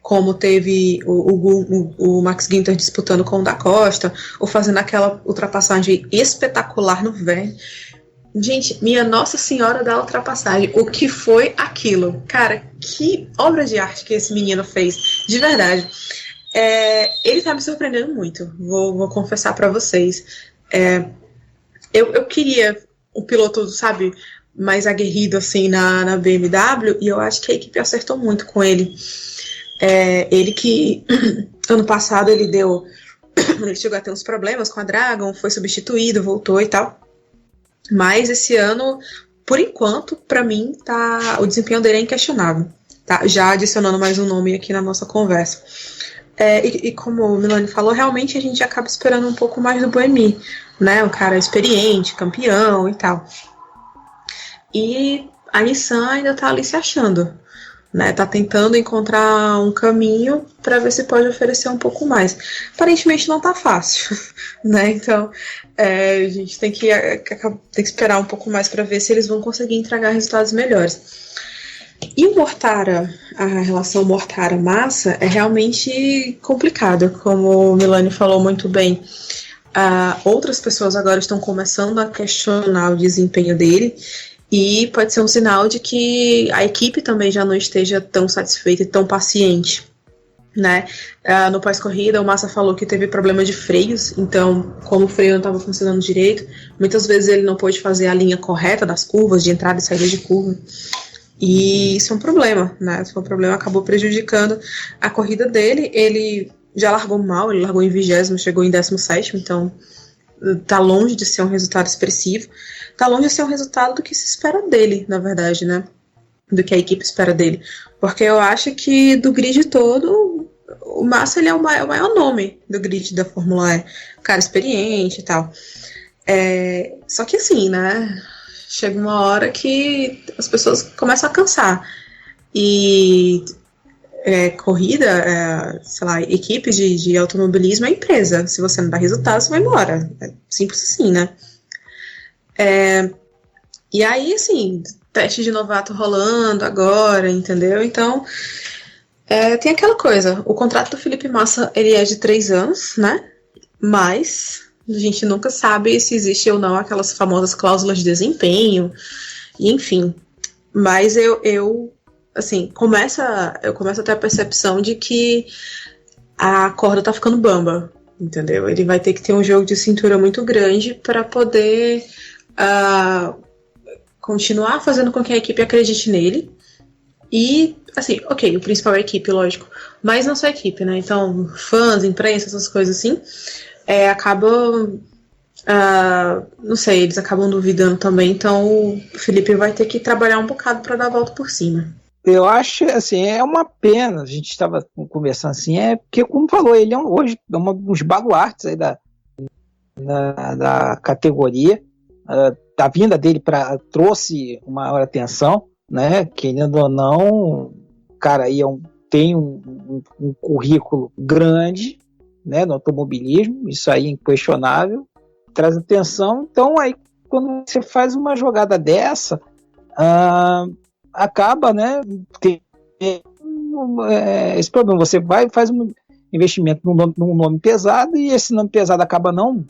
como teve o Max Günther disputando com o Da Costa, ou fazendo aquela ultrapassagem espetacular no Verne. Gente, minha Nossa Senhora da ultrapassagem, o que foi aquilo? Cara, que obra de arte que esse menino fez, de verdade. Ele tá me surpreendendo muito, vou confessar pra vocês. Eu queria um piloto, sabe, mais aguerrido assim na BMW, e eu acho que a equipe acertou muito com ele. Ele que ano passado ele chegou a ter uns problemas com a Dragon, foi substituído, voltou e tal, mas esse ano, por enquanto, pra mim, o desempenho dele é inquestionável. tá? Já adicionando mais um nome aqui na nossa conversa. E como o Milani falou, realmente a gente acaba esperando um pouco mais do Buemi, né? Um cara experiente, campeão e tal. E a Nissan ainda tá ali se achando, né? Tá tentando encontrar um caminho para ver se pode oferecer um pouco mais. Aparentemente não tá fácil, né? Então a gente tem que esperar um pouco mais para ver se eles vão conseguir entregar resultados melhores. E o Mortara, a relação Mortara-Massa é realmente complicada, como o Milani falou muito bem. Outras pessoas agora estão começando a questionar o desempenho dele, e pode ser um sinal de que a equipe também já não esteja tão satisfeita e tão paciente, né? No pós-corrida, o Massa falou que teve problema de freios, então, como o freio não estava funcionando direito, muitas vezes ele não pôde fazer a linha correta das curvas, de entrada e saída de curva. E isso é um problema, né? Isso é um problema, acabou prejudicando a corrida dele. Ele já largou mal, ele largou em 20º, chegou em 17º, então tá longe de ser um resultado expressivo. Tá longe de ser um resultado do que se espera dele, na verdade, né? Do que a equipe espera dele. Porque eu acho que do grid todo, o Massa ele é o maior nome do grid da Fórmula E. Cara experiente e tal. Só que assim, né? Chega uma hora que as pessoas começam a cansar. E corrida, sei lá, equipe de automobilismo é empresa. Se você não dá resultado, você vai embora. É simples assim, né? E aí, assim, teste de novato rolando agora, entendeu? Então, tem aquela coisa. O contrato do Felipe Massa, ele é de 3 anos, né? Mas a gente nunca sabe se existe ou não aquelas famosas cláusulas de desempenho, e enfim. Mas eu começo a ter a percepção de que a corda tá ficando bamba, entendeu? Ele vai ter que ter um jogo de cintura muito grande para poder continuar fazendo com que a equipe acredite nele. E, assim, ok, o principal é a equipe, lógico, mas não só a equipe, né? Então, fãs, imprensa, essas coisas assim, acabam, não sei, eles acabam duvidando também, então o Felipe vai ter que trabalhar um bocado para dar a volta por cima. Eu acho, assim, é uma pena, a gente estava conversando assim, porque, como falou, ele hoje é um dos baluartes aí da categoria, a vinda dele trouxe uma maior atenção, né, querendo ou não, cara, aí tem um currículo grande, né, no automobilismo, isso aí é inquestionável, traz atenção. Então aí quando você faz uma jogada dessa, acaba, né, esse problema, você vai e faz um investimento num nome pesado, e esse nome pesado acaba não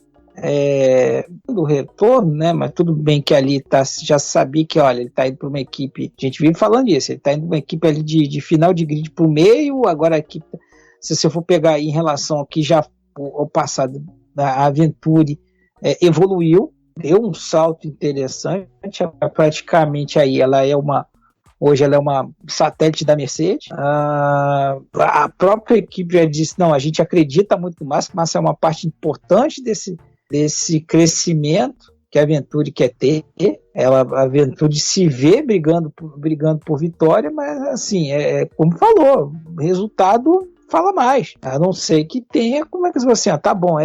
do retorno, né? Mas tudo bem que ali já sabia que, olha, ele está indo para uma equipe, a gente vive falando isso, ele está indo para uma equipe ali de final de grid para o meio. Agora a equipe, se você for pegar em relação ao que já o passado da Venturi, evoluiu, deu um salto interessante, praticamente aí hoje ela é uma satélite da Mercedes. A própria equipe já disse, não, a gente acredita muito no Massa, Massa é uma parte importante desse crescimento que a Venturi quer ter. A Venturi se vê brigando por vitória, mas assim, como falou, o resultado fala mais. A não ser que tenha, como é que você vai assim, tá bom,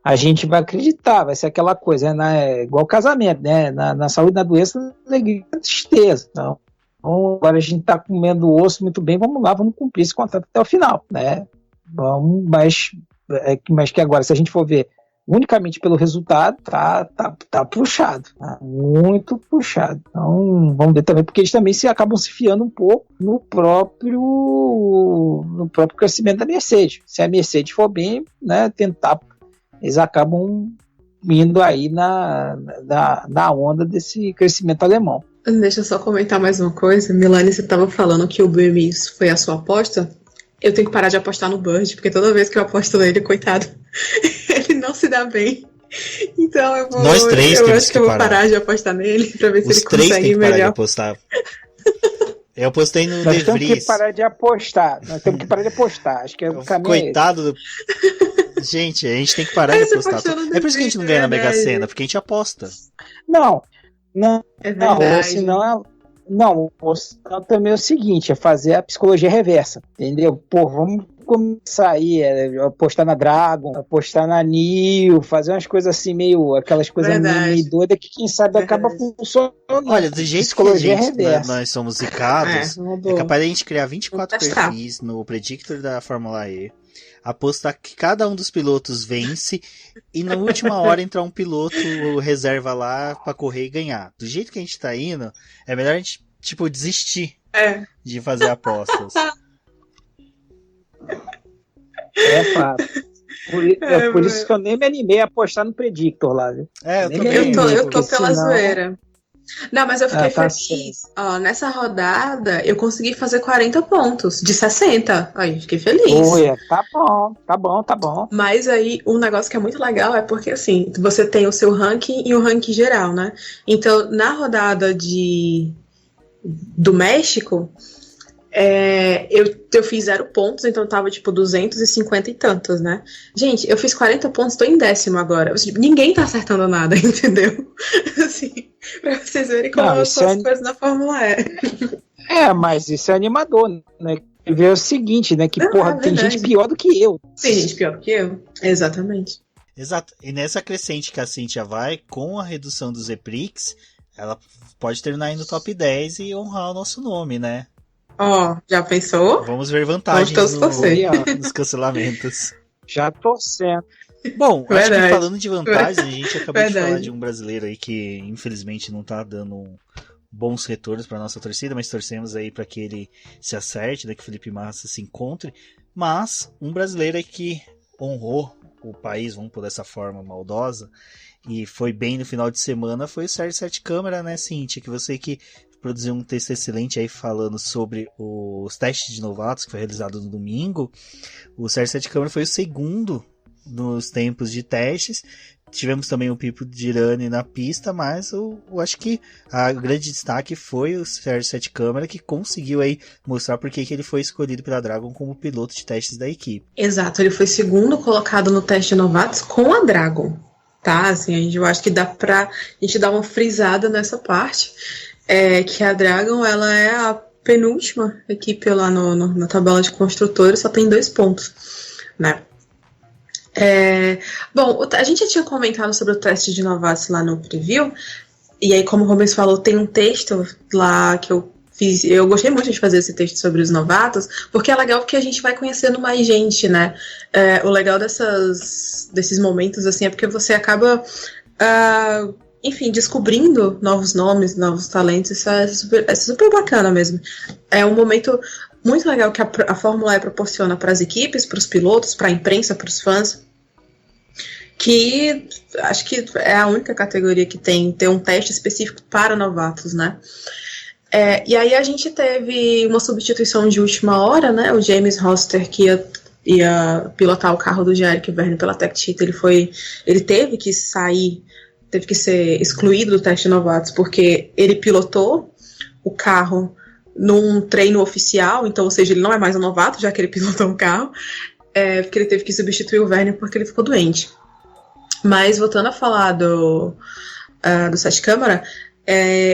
a gente vai acreditar, vai ser aquela coisa, igual casamento, né? Na saúde e na doença, na alegria e tristeza. Então, agora a gente está comendo o osso muito bem, vamos lá, vamos cumprir esse contrato até o final, né? Mas que agora, se a gente for ver unicamente pelo resultado, tá puxado, tá muito puxado. Então, vamos ver também, porque eles também acabam se fiando um pouco no próprio crescimento da Mercedes. Se a Mercedes for bem, né, eles acabam indo aí na onda desse crescimento alemão. Deixa eu só comentar mais uma coisa. Milani, você estava falando que o Buemi foi a sua aposta. Eu tenho que parar de apostar no Bird, porque toda vez que eu aposto nele, coitado, ele não se dá bem. Então eu acho que eu vou parar de apostar nele pra ver se ele consegue ir melhor. Parar de apostar. Eu apostei no Nós De Vries. Nós temos que parar de apostar. Acho que é o caminho. Coitado do... Gente, a gente tem que parar de apostar. É por isso que a gente não ganha na Mega Sena, porque a gente aposta. Não. É verdade. Não, o também é o seguinte, é fazer a psicologia reversa, entendeu? Pô, vamos começar aí, apostar na Dragon, apostar na Neo, fazer umas coisas assim, meio, aquelas coisas meio doidas que quem sabe acaba funcionando. Olha, do jeito psicologia que a gente, reversa. nós somos zicados, é capaz de a gente criar 24 perfis no Predictor da Fórmula E, apostar que cada um dos pilotos vence e na última hora entrar um piloto reserva lá pra correr e ganhar. Do jeito que a gente tá indo, é melhor a gente, tipo, desistir de fazer apostas. É fato. Por isso que eu nem me animei a apostar no Predictor lá, viu? Eu tô pela zoeira. Não, mas eu fiquei feliz. Ó, nessa rodada, eu consegui fazer 40 pontos de 60. Aí, fiquei feliz. Ué, tá bom. Mas aí, um negócio que é muito legal é porque, assim, você tem o seu ranking e o ranking geral, né? Então, na rodada do México, eu fiz 0 pontos, então tava tipo 250 e tantos, né? Gente, eu fiz 40 pontos, tô em 10º agora. Ninguém tá acertando nada, entendeu? Assim, pra vocês verem como são as coisas na Fórmula E. Mas isso é animador, né? Ver o seguinte, né? Que, tem gente pior do que eu. Tem gente pior do que eu, exatamente. Exato, e nessa crescente que a Cíntia vai, com a redução dos EPRIX, ela pode terminar aí no top 10 e honrar o nosso nome, né? Já pensou? Vamos ver vantagens nos cancelamentos. Já torcendo. Bom, acho que falando de vantagens, a gente acabou de falar de um brasileiro aí que infelizmente não tá dando bons retornos para nossa torcida, mas torcemos aí para que ele se acerte, que o Felipe Massa se encontre. Mas um brasileiro aí que honrou o país, vamos por dessa forma maldosa, e foi bem no final de semana, foi o Sérgio Sete Câmara, né, Cíntia? Que você que produziu um texto excelente aí falando sobre os testes de novatos que foi realizado no domingo. O Sérgio Sete Câmara foi o segundo nos tempos de testes. Tivemos também o Pipo Dirani na pista, mas eu acho que o grande destaque foi o Sérgio Sete Câmara, que conseguiu aí mostrar por que ele foi escolhido pela Dragon como piloto de testes da equipe. Exato, ele foi segundo colocado no teste de novatos com a Dragon, tá? Assim, eu acho que dá pra gente dar uma frisada nessa parte. Que a Dragon, ela é a penúltima equipe lá na tabela de construtores, só tem 2 pontos, né? Bom, a gente já tinha comentado sobre o teste de novatos lá no preview, e aí, como o Rubens falou, tem um texto lá que eu fiz. Eu gostei muito de fazer esse texto sobre os novatos, porque é legal porque a gente vai conhecendo mais gente, né? O legal desses momentos, assim, é porque você acaba enfim, descobrindo novos nomes, novos talentos. Isso é super bacana mesmo. É um momento muito legal que a Fórmula E proporciona para as equipes, para os pilotos, para a imprensa, para os fãs, que acho que é a única categoria que tem um teste específico para novatos, né? E aí a gente teve uma substituição de última hora, né? O James Hoster, que ia pilotar o carro do Eric Vergne pela Tech Cheat, ele teve que ser excluído do teste de novatos, porque ele pilotou o carro num treino oficial, então, ou seja, ele não é mais um novato, já que ele pilotou um carro, porque ele teve que substituir o Vergne porque ele ficou doente. Mas, voltando a falar do Sete Câmara,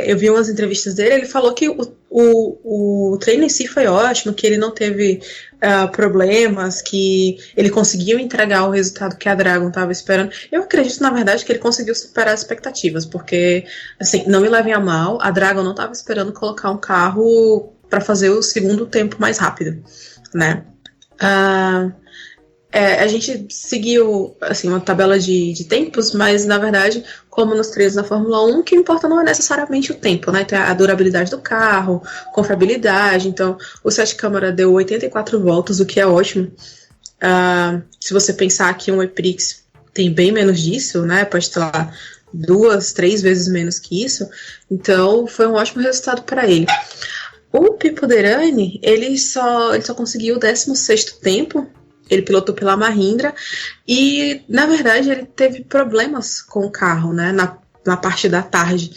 eu vi umas entrevistas dele, ele falou que o treino em si foi ótimo, que ele não teve problemas, que ele conseguiu entregar o resultado que a Dragon estava esperando. Eu acredito, na verdade, que ele conseguiu superar as expectativas, porque, assim, não me levem a mal, a Dragon não estava esperando colocar um carro para fazer o segundo tempo mais rápido, né? A gente seguiu, assim, uma tabela de tempos, mas, na verdade, como nos treinos da Fórmula 1, o que importa não é necessariamente o tempo, né? Tem a durabilidade do carro, confiabilidade. Então, o Sete Câmara deu 84 voltas, o que é ótimo. Se você pensar que um EPRIX tem bem menos disso, né? Pode ter lá 2, 3 vezes menos que isso. Então, foi um ótimo resultado para ele. O Pipo Derani, ele só conseguiu o 16º tempo. Ele pilotou pela Mahindra e, na verdade, ele teve problemas com o carro, né? Na parte da tarde.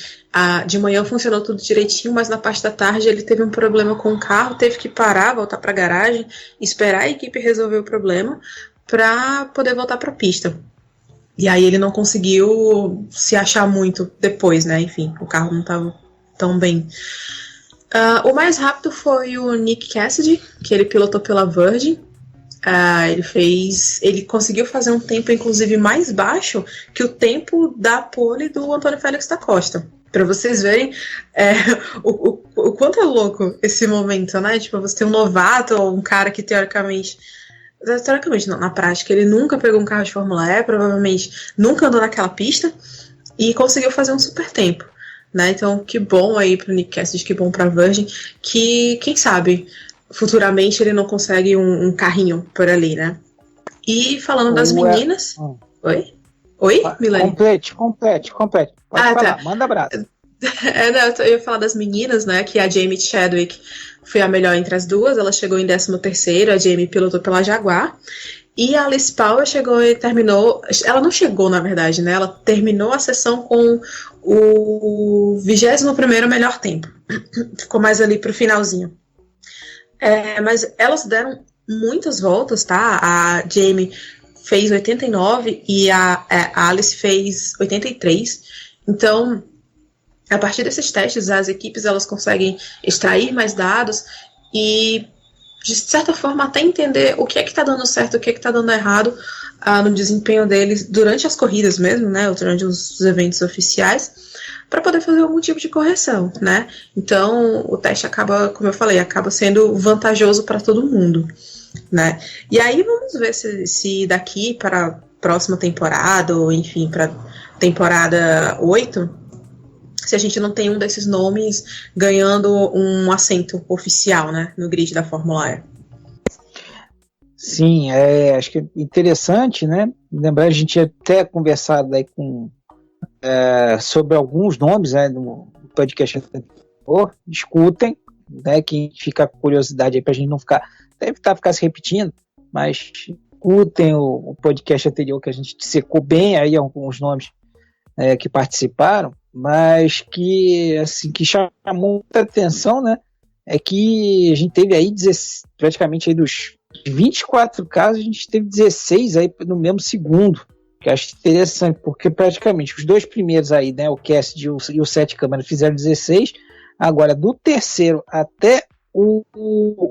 De manhã funcionou tudo direitinho, mas na parte da tarde ele teve um problema com o carro, teve que parar, voltar para a garagem, esperar a equipe resolver o problema para poder voltar para a pista. E aí ele não conseguiu se achar muito depois, né? Enfim, o carro não estava tão bem. O mais rápido foi o Nick Cassidy, que ele pilotou pela Virgin. Ele conseguiu fazer um tempo, inclusive, mais baixo que o tempo da pole do Antônio Félix da Costa. Pra vocês verem o quanto é louco esse momento, né? Tipo, você tem um novato ou um cara que teoricamente não, na prática, ele nunca pegou um carro de Fórmula E, provavelmente nunca andou naquela pista e conseguiu fazer um super tempo, né? Então, que bom aí pro Nick Cassidy, que bom pra Virgin, que, quem sabe, futuramente ele não consegue um carrinho por ali, né? E falando das meninas... Oi, Milene? Complete. Pode falar, tá. Manda abraço. Eu ia falar das meninas, né? Que a Jamie Chadwick foi a melhor entre as duas. Ela chegou em 13º, a Jamie pilotou pela Jaguar. E a Alice Power chegou e terminou... Ela não chegou, na verdade, né? Ela terminou a sessão com o 21º melhor tempo. Ficou mais ali pro finalzinho. Mas elas deram muitas voltas, tá? A Jamie fez 89 e a Alice fez 83. Então, a partir desses testes, as equipes elas conseguem extrair mais dados e, de certa forma, até entender o que é que está dando certo, o que é que está dando errado no desempenho deles durante as corridas mesmo, né? Durante os eventos oficiais, para poder fazer algum tipo de correção, né? Então, o teste acaba, como eu falei, acaba sendo vantajoso para todo mundo, né? E aí vamos ver se daqui para a próxima temporada, ou enfim, para temporada 8, se a gente não tem um desses nomes ganhando um assento oficial, né, no grid da Fórmula E. Sim, acho que é interessante, né? Lembrar, a gente tinha até conversado aí sobre alguns nomes, né, no podcast anterior. Escutem, né? Quem fica com curiosidade aí pra gente não ficar se repetindo, mas escutem o podcast anterior que a gente dissecou bem aí alguns nomes que participaram, mas que, assim, que chamou muita atenção, né? É que a gente teve aí praticamente aí dos 24 casos, a gente teve 16 aí no mesmo segundo, que eu acho interessante, porque praticamente os dois primeiros aí, né, o Cassidy e o Sete Câmara fizeram 16, agora do terceiro até o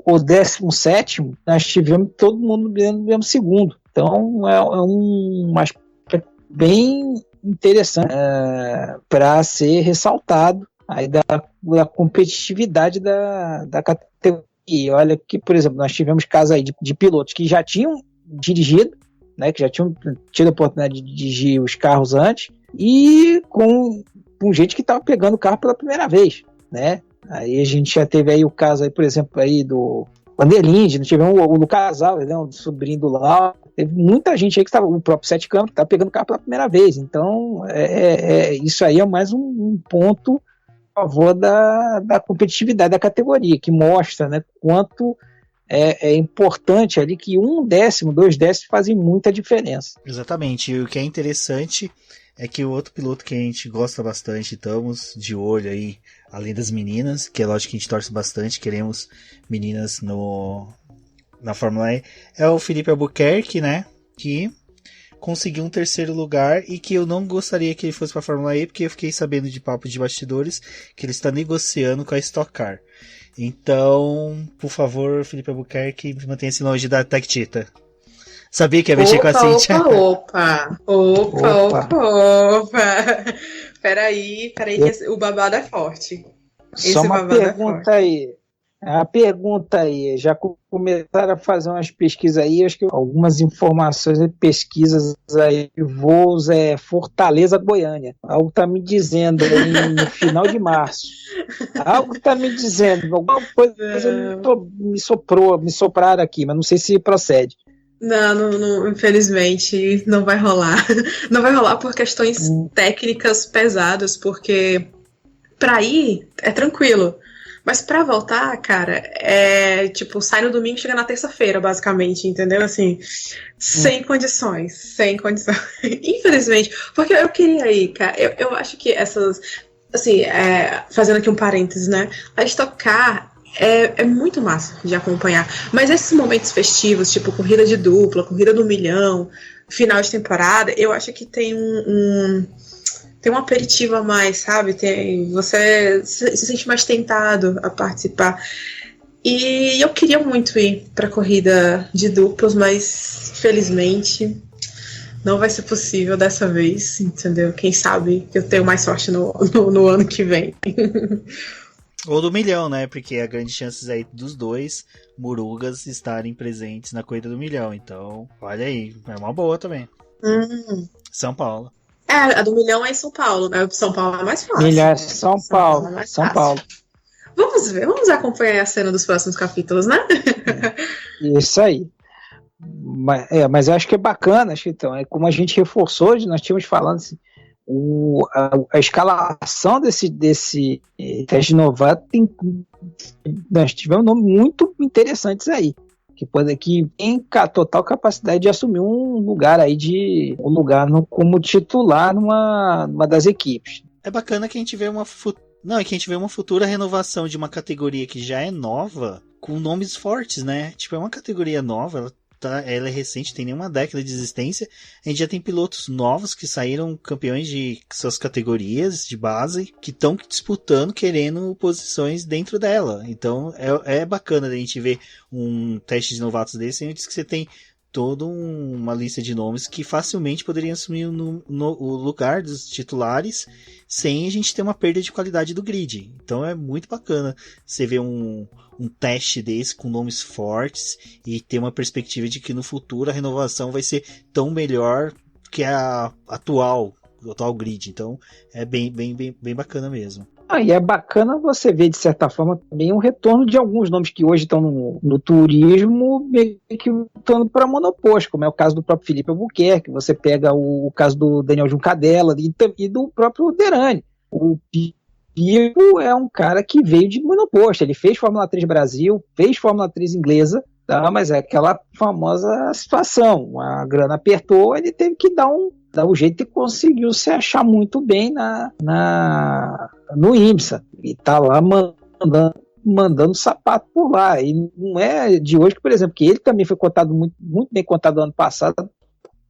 17º, nós tivemos todo mundo no mesmo segundo. Então é um aspecto bem interessante para ser ressaltado aí da competitividade da categoria. E olha que, por exemplo, nós tivemos casos aí de pilotos que já tinham dirigido, né, que já tinham tido a oportunidade de dirigir os carros antes, e com gente que estava pegando o carro pela primeira vez, né? Aí a gente já teve aí o caso aí, por exemplo, aí do Vanderlinde, tivemos o Lucas Alves, né, o sobrinho do Lau. Teve muita gente aí que estava, o próprio Sete Câmara, que estava pegando o carro pela primeira vez. Então, isso aí é mais um ponto a favor da competitividade da categoria, que mostra, né, quanto é importante ali, que 1 décimo, 2 décimos fazem muita diferença. Exatamente, e o que é interessante é que o outro piloto que a gente gosta bastante, estamos de olho aí, além das meninas, que é lógico que a gente torce bastante, queremos meninas na Fórmula E, é o Felipe Albuquerque, né, que conseguiu um 3º lugar e que eu não gostaria que ele fosse para a Fórmula E, porque eu fiquei sabendo de papo de bastidores que ele está negociando com a Stock Car. Então, por favor, Felipe Albuquerque, mantenha-se longe da Tectita. Sabia que ia mexer com a Cíntia? Opa! Peraí, que o babado é forte. Só uma pergunta aí. A pergunta aí, já começaram a fazer umas pesquisas aí, acho que algumas informações e pesquisas aí, voos Fortaleza, Goiânia. Algo está me dizendo aí no final de março. Algo está me dizendo, alguma coisa me sopraram aqui, mas não sei se procede. Não, infelizmente não vai rolar. Não vai rolar por questões técnicas pesadas, porque pra ir é tranquilo. Mas pra voltar, cara, tipo, sai no domingo e chega na terça-feira, basicamente, entendeu? Assim, sem condições. Infelizmente, porque eu queria ir, cara, eu acho que essas, assim, fazendo aqui um parênteses, né, a Stock Car é muito massa de acompanhar, mas esses momentos festivos, tipo, corrida de dupla, corrida do milhão, final de temporada, eu acho que tem tem um aperitivo a mais, sabe? Você se sente mais tentado a participar. E eu queria muito ir para a corrida de duplos, mas felizmente não vai ser possível dessa vez, entendeu? Quem sabe eu tenho mais sorte no ano que vem. Ou do milhão, né? Porque há grandes chances aí dos dois Murugas estarem presentes na corrida do milhão. Então, olha aí, é uma boa também. São Paulo. A do milhão é em São Paulo, né? São Paulo é mais fácil. Milhão é São Paulo. É mais São fácil. Paulo. Vamos ver, vamos acompanhar a cena dos próximos capítulos, né? Isso aí. Mas eu acho que é bacana, acho que, então, é como a gente reforçou, nós tínhamos falando assim, a escalação desse teste de novato nós tivemos nomes muito interessantes aí, que tem total capacidade de assumir um lugar como titular numa das equipes. É bacana que a gente vê uma futura renovação de uma categoria que já é nova, com nomes fortes, né? Tipo, é uma categoria nova, ela é recente, tem nem uma década de existência. A gente já tem pilotos novos que saíram campeões de suas categorias de base, que estão disputando, querendo posições dentro dela. Então é bacana a gente ver um teste de novatos desse, antes que você tem toda uma lista de nomes que facilmente poderiam assumir o lugar dos titulares sem a gente ter uma perda de qualidade do grid. Então é muito bacana você ver um teste desse com nomes fortes e ter uma perspectiva de que no futuro a renovação vai ser tão melhor que a atual grid. Então é bem bacana mesmo. E é bacana você ver, de certa forma, também um retorno de alguns nomes que hoje estão no turismo, meio que voltando para monoposto, como é o caso do próprio Felipe Albuquerque, você pega o caso do Daniel Juncadella e do próprio Derani. O Pipo é um cara que veio de monoposto, ele fez Fórmula 3 Brasil, fez Fórmula 3 inglesa, tá? Mas é aquela famosa situação, a grana apertou, ele teve que dar um jeito e conseguiu se achar muito bem no IMSA, e tá lá mandando sapato por lá, e não é de hoje que, por exemplo, que ele também foi cotado muito bem cotado ano passado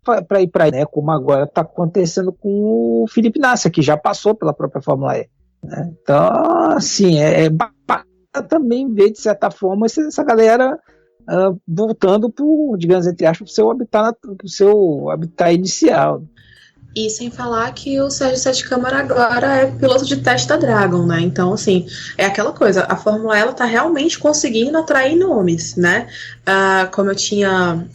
para ir para aí, né, como agora está acontecendo com o Felipe Nasser, que já passou pela própria Fórmula E, né? Então, assim, é bacana também ver, de certa forma, essa galera voltando pro, digamos, entre aspas, pro seu habitat inicial. E sem falar que o Sérgio Sete Câmara agora é piloto de teste da Dragon, né? Então, assim, é aquela coisa, a Fórmula E, ela tá realmente conseguindo atrair nomes, né? Como eu tinha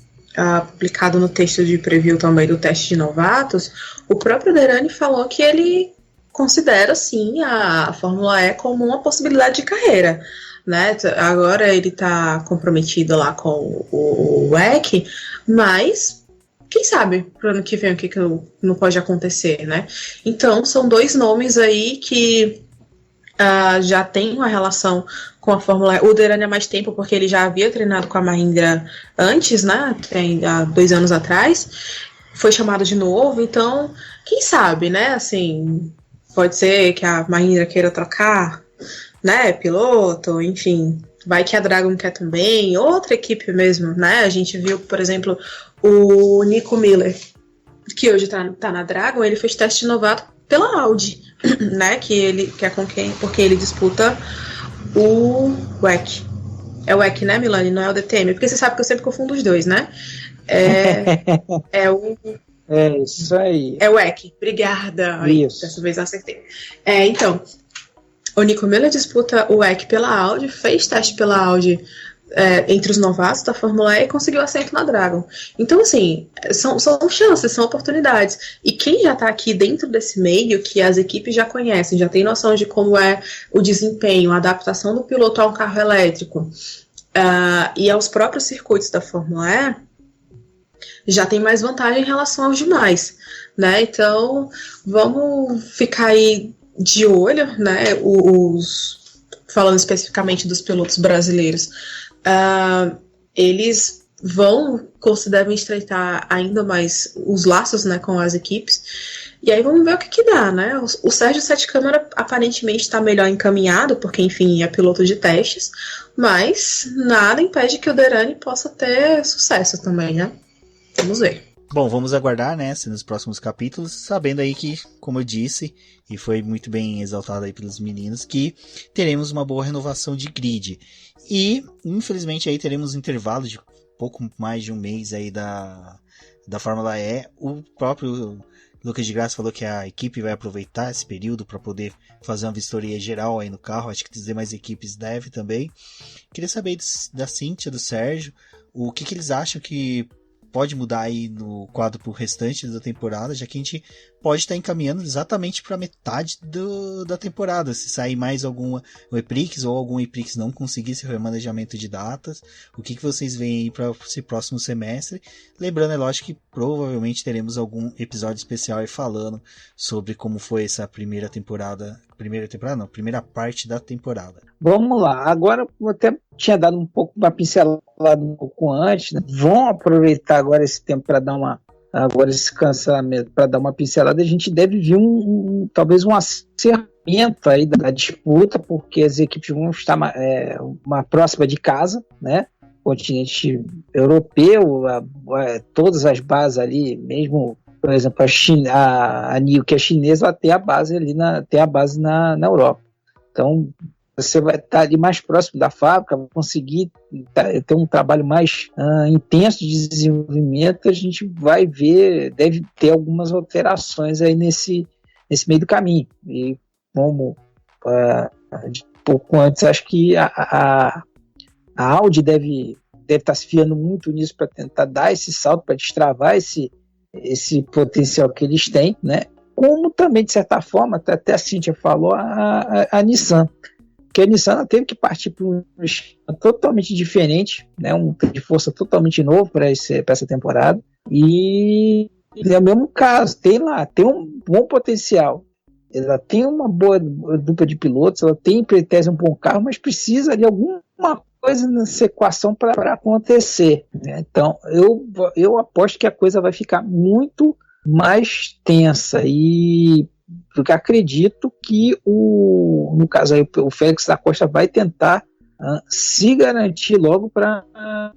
publicado no texto de preview também do teste de novatos, o próprio Derani falou que ele considera, sim, a Fórmula E como uma possibilidade de carreira, né? Agora ele tá comprometido lá com o WEC, mas quem sabe pro ano que vem o que não pode acontecer, né? Então, são dois nomes aí que já tem uma relação com a Fórmula E. O Derani há mais tempo, porque ele já havia treinado com a Mahindra antes, né? Há 2 anos atrás. Foi chamado de novo, então, quem sabe, né? Assim, pode ser que a Mahindra queira trocar, né? Piloto, enfim. Vai que a Dragon quer também, outra equipe mesmo, né? A gente viu, por exemplo, o Nico Miller, que hoje tá na Dragon, ele fez teste de novato pela Audi, né? Porque ele disputa o WEC. É o WEC, né, Milani? Não é o DTM, porque você sabe que eu sempre confundo os dois, né? É isso aí. É o WEC, obrigada. Isso. Dessa vez eu acertei. Então, o Nico Miller disputa o WEC pela Audi, fez teste pela Audi entre os novatos da Fórmula E e conseguiu assento na Dragon. Então, assim, são chances, são oportunidades. E quem já está aqui dentro desse meio, que as equipes já conhecem, já tem noção de como é o desempenho, a adaptação do piloto a um carro elétrico e aos próprios circuitos da Fórmula E, já tem mais vantagem em relação aos demais, né? Então, vamos ficar aí de olho, né? Falando especificamente dos pilotos brasileiros, eles devem estreitar ainda mais os laços, né, com as equipes, e aí vamos ver o que dá, né? O Sérgio Sete Câmara aparentemente está melhor encaminhado, porque enfim é piloto de testes, mas nada impede que o Derani possa ter sucesso também, né? Vamos ver. Bom, vamos aguardar, né, nos próximos capítulos, sabendo aí que, como eu disse, e foi muito bem exaltado aí pelos meninos, que teremos uma boa renovação de grid. E, infelizmente, aí teremos um intervalo de pouco mais de um mês aí da Fórmula E. O próprio Lucas de Graça falou que a equipe vai aproveitar esse período para poder fazer uma vistoria geral aí no carro. Acho que as demais equipes devem também. Queria saber da Cíntia, do Sérgio, o que eles acham que pode mudar aí no quadro pro restante da temporada, já que a gente pode estar encaminhando exatamente para metade da temporada. Se sair mais algum EPRIX ou algum EPRIX não conseguir esse remanejamento de datas, o que vocês veem aí para esse próximo semestre? Lembrando, é lógico que provavelmente teremos algum episódio especial aí falando sobre como foi essa primeira parte da temporada. Vamos lá, agora eu até tinha dado um pouco uma pincelada um pouco antes, né? Vão aproveitar agora esse tempo para dar esse cancelamento, para dar uma pincelada. A gente deve ver talvez um acertamento aí da disputa, porque as equipes vão estar uma próxima de casa, né? Continente europeu, todas as bases ali, mesmo, por exemplo, a NIO, que é chinesa, ela tem a base ali na Europa. Então você vai estar ali mais próximo da fábrica, vai conseguir ter um trabalho mais intenso de desenvolvimento. A gente vai ver, deve ter algumas alterações aí nesse meio do caminho. E como de pouco antes, acho que a Audi deve estar se fiando muito nisso para tentar dar esse salto, para destravar esse potencial que eles têm, né? Como também, de certa forma, até a Cíntia falou, a Nissan. Que a Nissan teve que partir para um esquema totalmente diferente, né, um de força totalmente novo para essa temporada, e é o mesmo caso, tem um bom potencial, ela tem uma boa dupla de pilotos, ela tem em pretese um bom carro, mas precisa de alguma coisa nessa equação para acontecer, né? Então eu aposto que a coisa vai ficar muito mais tensa, e porque acredito que no caso aí, o Félix da Costa vai tentar se garantir logo para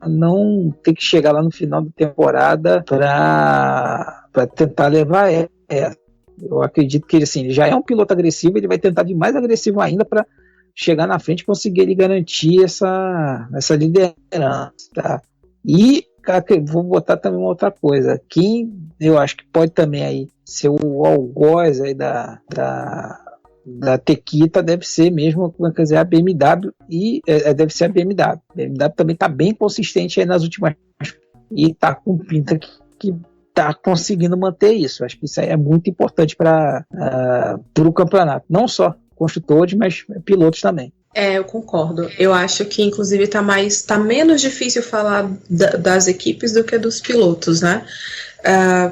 não ter que chegar lá no final da temporada para tentar levar eu acredito que ele já é um piloto agressivo, ele vai tentar de mais agressivo ainda para chegar na frente e conseguir ele garantir essa liderança, tá? E vou botar também uma outra coisa, quem eu acho que pode também aí ser o algoz aí da Tequita, deve ser mesmo, quer dizer, a BMW, e deve ser a BMW. A BMW também está bem consistente aí nas últimas, e está com pinta que está conseguindo manter isso. Acho que isso aí é muito importante para o campeonato, não só construtores, mas pilotos também. Eu concordo. Eu acho que, inclusive, tá menos difícil falar das equipes do que dos pilotos, né?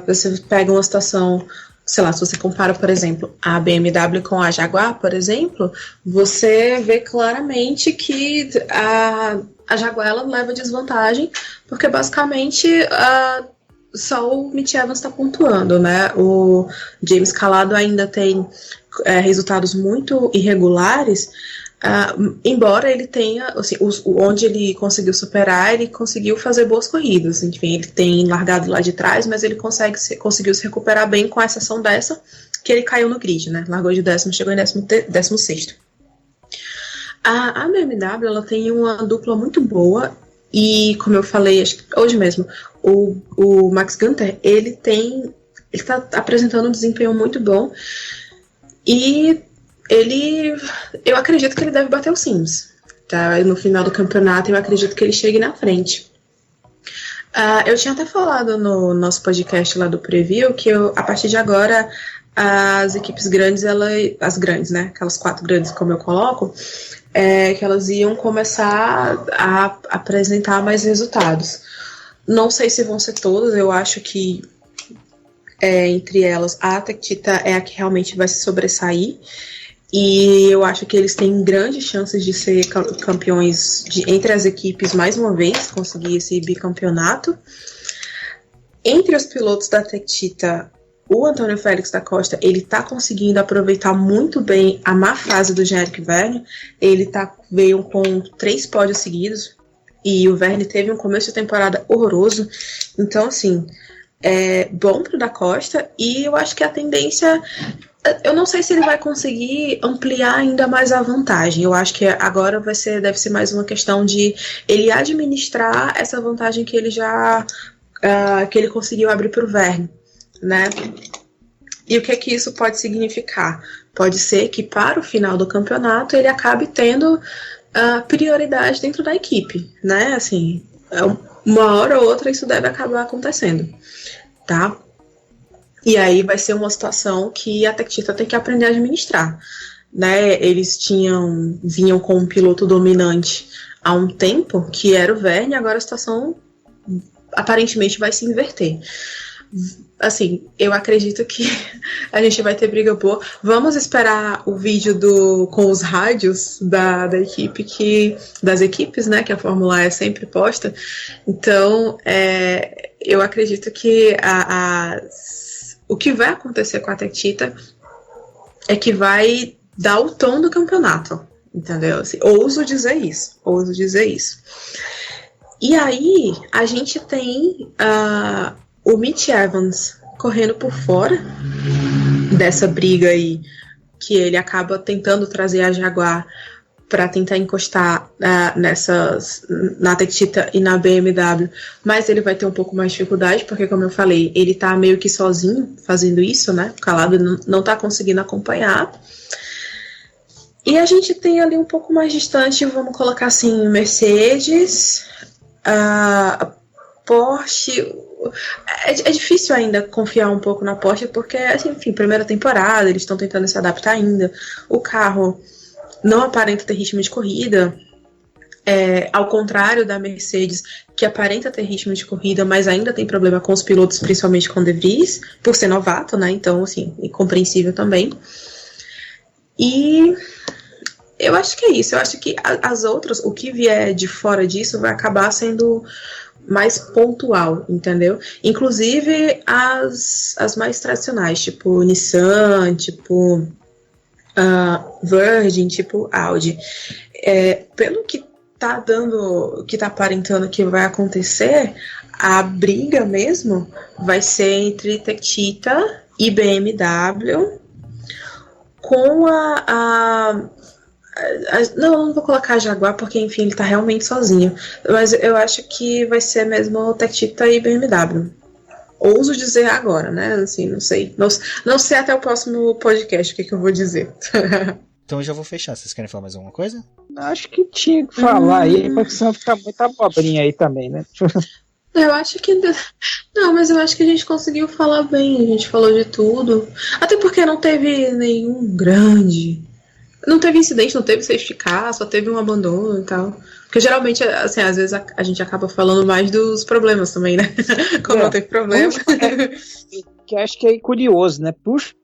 Você pega uma situação, sei lá, se você compara, por exemplo, a BMW com a Jaguar, por exemplo, você vê claramente que a Jaguar ela leva desvantagem, porque basicamente só o Mitch Evans está pontuando, né? O James Calado ainda tem resultados muito irregulares. Embora ele tenha, assim, onde ele conseguiu superar, ele conseguiu fazer boas corridas. Enfim, ele tem largado lá de trás, mas ele conseguiu se recuperar bem, com exceção dessa, que ele caiu no grid, né? Largou de 10º, chegou em 16º. A BMW, ela tem uma dupla muito boa, e como eu falei, acho que hoje mesmo, o Max Günther, ele tá apresentando um desempenho muito bom, e eu acredito que ele deve bater o Sims, tá? No final do campeonato, eu acredito que ele chegue na frente. Eu tinha até falado no nosso podcast lá do Preview que a partir de agora as equipes grandes, as grandes, né? Aquelas 4 grandes, como eu coloco, que elas iam começar a apresentar mais resultados. Não sei se vão ser todas, eu acho que entre elas a Tequita é a que realmente vai se sobressair. E eu acho que eles têm grandes chances de ser campeões entre as equipes mais uma vez, conseguir esse bicampeonato. Entre os pilotos da Tequita, o Antônio Félix da Costa, ele está conseguindo aproveitar muito bem a má fase do Jean-Éric Vergne. Ele veio com 3 pódios seguidos, e o Vergne teve um começo de temporada horroroso. Então, assim, bom para o da Costa, e eu acho que a tendência... Eu não sei se ele vai conseguir ampliar ainda mais a vantagem. Eu acho que agora deve ser mais uma questão de ele administrar essa vantagem que ele já que ele conseguiu abrir para o Verne, né? E o que isso pode significar? Pode ser que para o final do campeonato ele acabe tendo prioridade dentro da equipe, né? Assim, uma hora ou outra isso deve acabar acontecendo, tá? E aí vai ser uma situação que a Tectita tem que aprender a administrar, né? Eles vinham com um piloto dominante há um tempo, que era o Verne, agora a situação aparentemente vai se inverter. Assim, eu acredito que a gente vai ter briga boa. Vamos esperar o vídeo com os rádios da equipe, das equipes, né? Que a Fórmula E sempre posta. Então, eu acredito que o que vai acontecer com a Tectita é que vai dar o tom do campeonato, entendeu? Assim, ouso dizer isso. E aí, a gente tem o Mitch Evans correndo por fora dessa briga aí, que ele acaba tentando trazer a Jaguar para tentar encostar na Tectita e na BMW, mas ele vai ter um pouco mais de dificuldade, porque, como eu falei, ele tá meio que sozinho fazendo isso, né? O Calado não tá conseguindo acompanhar. E a gente tem ali um pouco mais distante, vamos colocar assim, Mercedes, Porsche. É difícil ainda confiar um pouco na Porsche, porque, assim, enfim, primeira temporada, eles estão tentando se adaptar ainda. O carro não aparenta ter ritmo de corrida, ao contrário da Mercedes, que aparenta ter ritmo de corrida, mas ainda tem problema com os pilotos, principalmente com o De Vries, por ser novato, né? Então, assim, incompreensível também. E eu acho que é isso. Eu acho que as outras, o que vier de fora disso, vai acabar sendo mais pontual, entendeu? Inclusive as mais tradicionais, tipo Nissan, tipo Virgin, tipo Audi. Pelo que tá aparentando que vai acontecer, a briga mesmo vai ser entre Tectita e BMW, com não vou colocar a Jaguar, porque, enfim, ele tá realmente sozinho. Mas eu acho que vai ser mesmo Tectita e BMW. Ouso dizer agora, né? Assim, não sei. Não sei até o próximo podcast o que eu vou dizer. Então eu já vou fechar. Vocês querem falar mais alguma coisa? Acho que tinha que falar aí, porque senão fica muita abobrinha aí também, né? Eu acho que... Não, mas eu acho que a gente conseguiu falar bem. A gente falou de tudo. Até porque não teve nenhum grande... Não teve incidente, não teve safety car, só teve um abandono e tal. Porque geralmente, assim, às vezes a gente acaba falando mais dos problemas também, né? Como não teve problema. Que acho que é curioso, né? Pros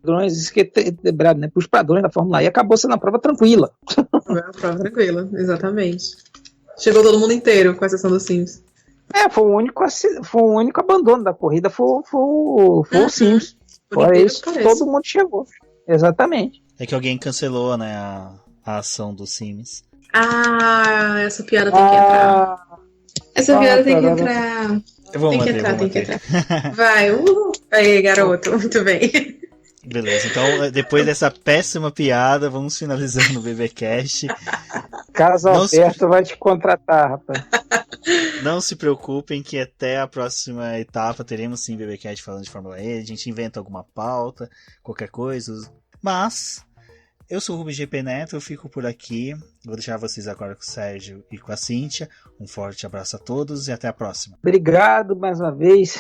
padrões, isso que é lembrado, né? Pros padrões da Fórmula E, acabou sendo uma prova tranquila. Foi uma prova tranquila, exatamente. Chegou todo mundo inteiro, com exceção dos Sims. Foi o único abandono da corrida, foi o Sims. Fora isso, todo mundo chegou. Exatamente. É que alguém cancelou, né, a ação dos Sims. Essa piada tem que entrar. Essa piada tem que entrar. Tem que entrar. Vai, aí, garoto, muito bem. Beleza, então depois dessa péssima piada, vamos finalizando o BBcast. Caso Alberto vai te contratar, rapaz. Não se preocupem que até a próxima etapa teremos sim BBcast falando de Fórmula E, a gente inventa alguma pauta, qualquer coisa. Mas eu sou o Rubens GP Neto, eu fico por aqui. Vou deixar vocês agora com o Sérgio e com a Cíntia. Um forte abraço a todos e até a próxima. Obrigado mais uma vez,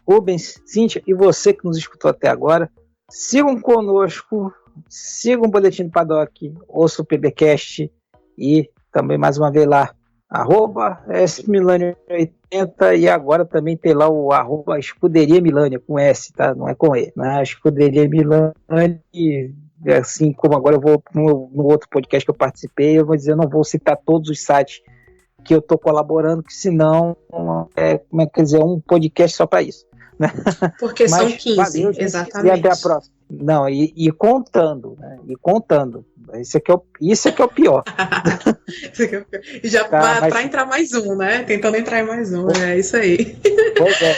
Rubens, Cíntia e você que nos escutou até agora. Sigam conosco, sigam o Boletim do Paddock, ouçam o PBcast e também mais uma vez lá, @SMilânio80 e agora também tem lá o @Escuderia Milânia, com S, tá? Não é com E, né? Escuderia Milânia, assim como agora eu vou no outro podcast que eu participei, eu vou dizer, eu não vou citar todos os sites que eu tô colaborando, que senão um podcast só para isso. Porque mas são 15, valeu, exatamente. E até a próxima. Não, e contando, né? E contando. Isso aqui é o pior. Isso aqui é o pior. E já para entrar mais um, né? Tentando entrar em mais um. É isso aí. Pois é.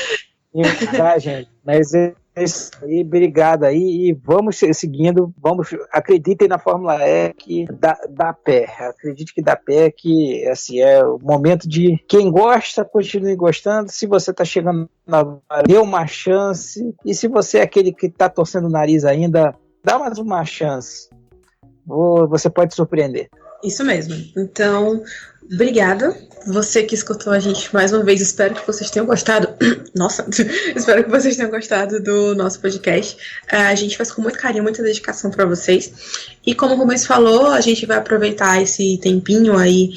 Tá, gente. Mas é isso aí, obrigado aí. E vamos seguindo, acreditem na Fórmula E que dá pé. Acredite que dá pé, que assim, é o momento de quem gosta, continue gostando. Se você tá chegando dê uma chance. E se você é aquele que tá torcendo o nariz ainda, dá mais uma chance. Você pode surpreender. Isso mesmo. Então, obrigada. Você que escutou a gente mais uma vez, espero que vocês tenham gostado. Nossa, espero que vocês tenham gostado do nosso podcast. A gente faz com muito carinho, muita dedicação para vocês. E como o Rubens falou, a gente vai aproveitar esse tempinho aí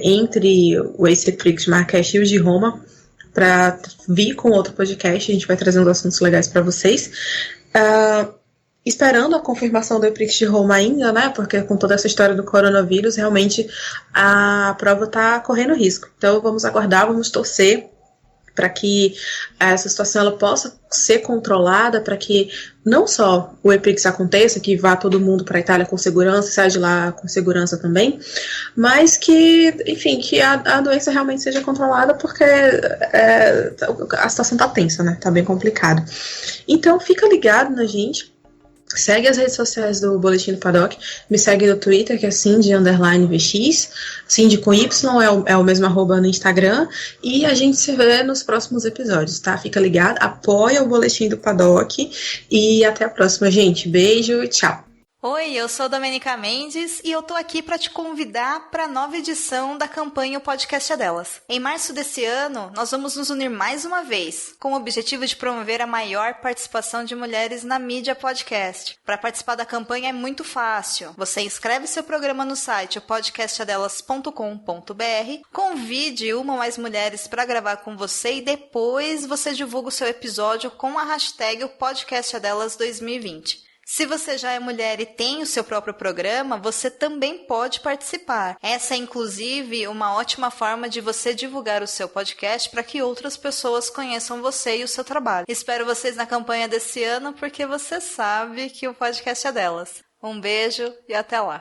entre o Ace Prix de Marrakech e o de Roma para vir com outro podcast. A gente vai trazer uns assuntos legais para vocês. Esperando a confirmação do EPRIX de Roma ainda, né? Porque com toda essa história do coronavírus, realmente a prova está correndo risco. Então vamos aguardar, vamos torcer para que essa situação ela possa ser controlada, para que não só o EPRIX aconteça, que vá todo mundo para a Itália com segurança, saia de lá com segurança também, mas que, enfim, que a doença realmente seja controlada, porque a situação está tensa, né? Está bem complicado. Então fica ligado na gente. Segue as redes sociais do Boletim do Paddock, me segue no Twitter, que é Cindy_VX, Cindy com Y, é o mesmo @ no Instagram, e a gente se vê nos próximos episódios, tá? Fica ligado, apoia o Boletim do Paddock, e até a próxima, gente. Beijo, tchau! Oi, eu sou Domenica Mendes e eu tô aqui para te convidar para a nova edição da campanha O Podcast é Delas. Em março desse ano, nós vamos nos unir mais uma vez, com o objetivo de promover a maior participação de mulheres na mídia podcast. Para participar da campanha é muito fácil. Você inscreve seu programa no site podcastadelas.com.br, convide uma ou mais mulheres para gravar com você e depois você divulga o seu episódio com a hashtag O Podcast é Delas 2020. Se você já é mulher e tem o seu próprio programa, você também pode participar. Essa é, inclusive, uma ótima forma de você divulgar o seu podcast para que outras pessoas conheçam você e o seu trabalho. Espero vocês na campanha desse ano, porque você sabe que o podcast é delas. Um beijo e até lá!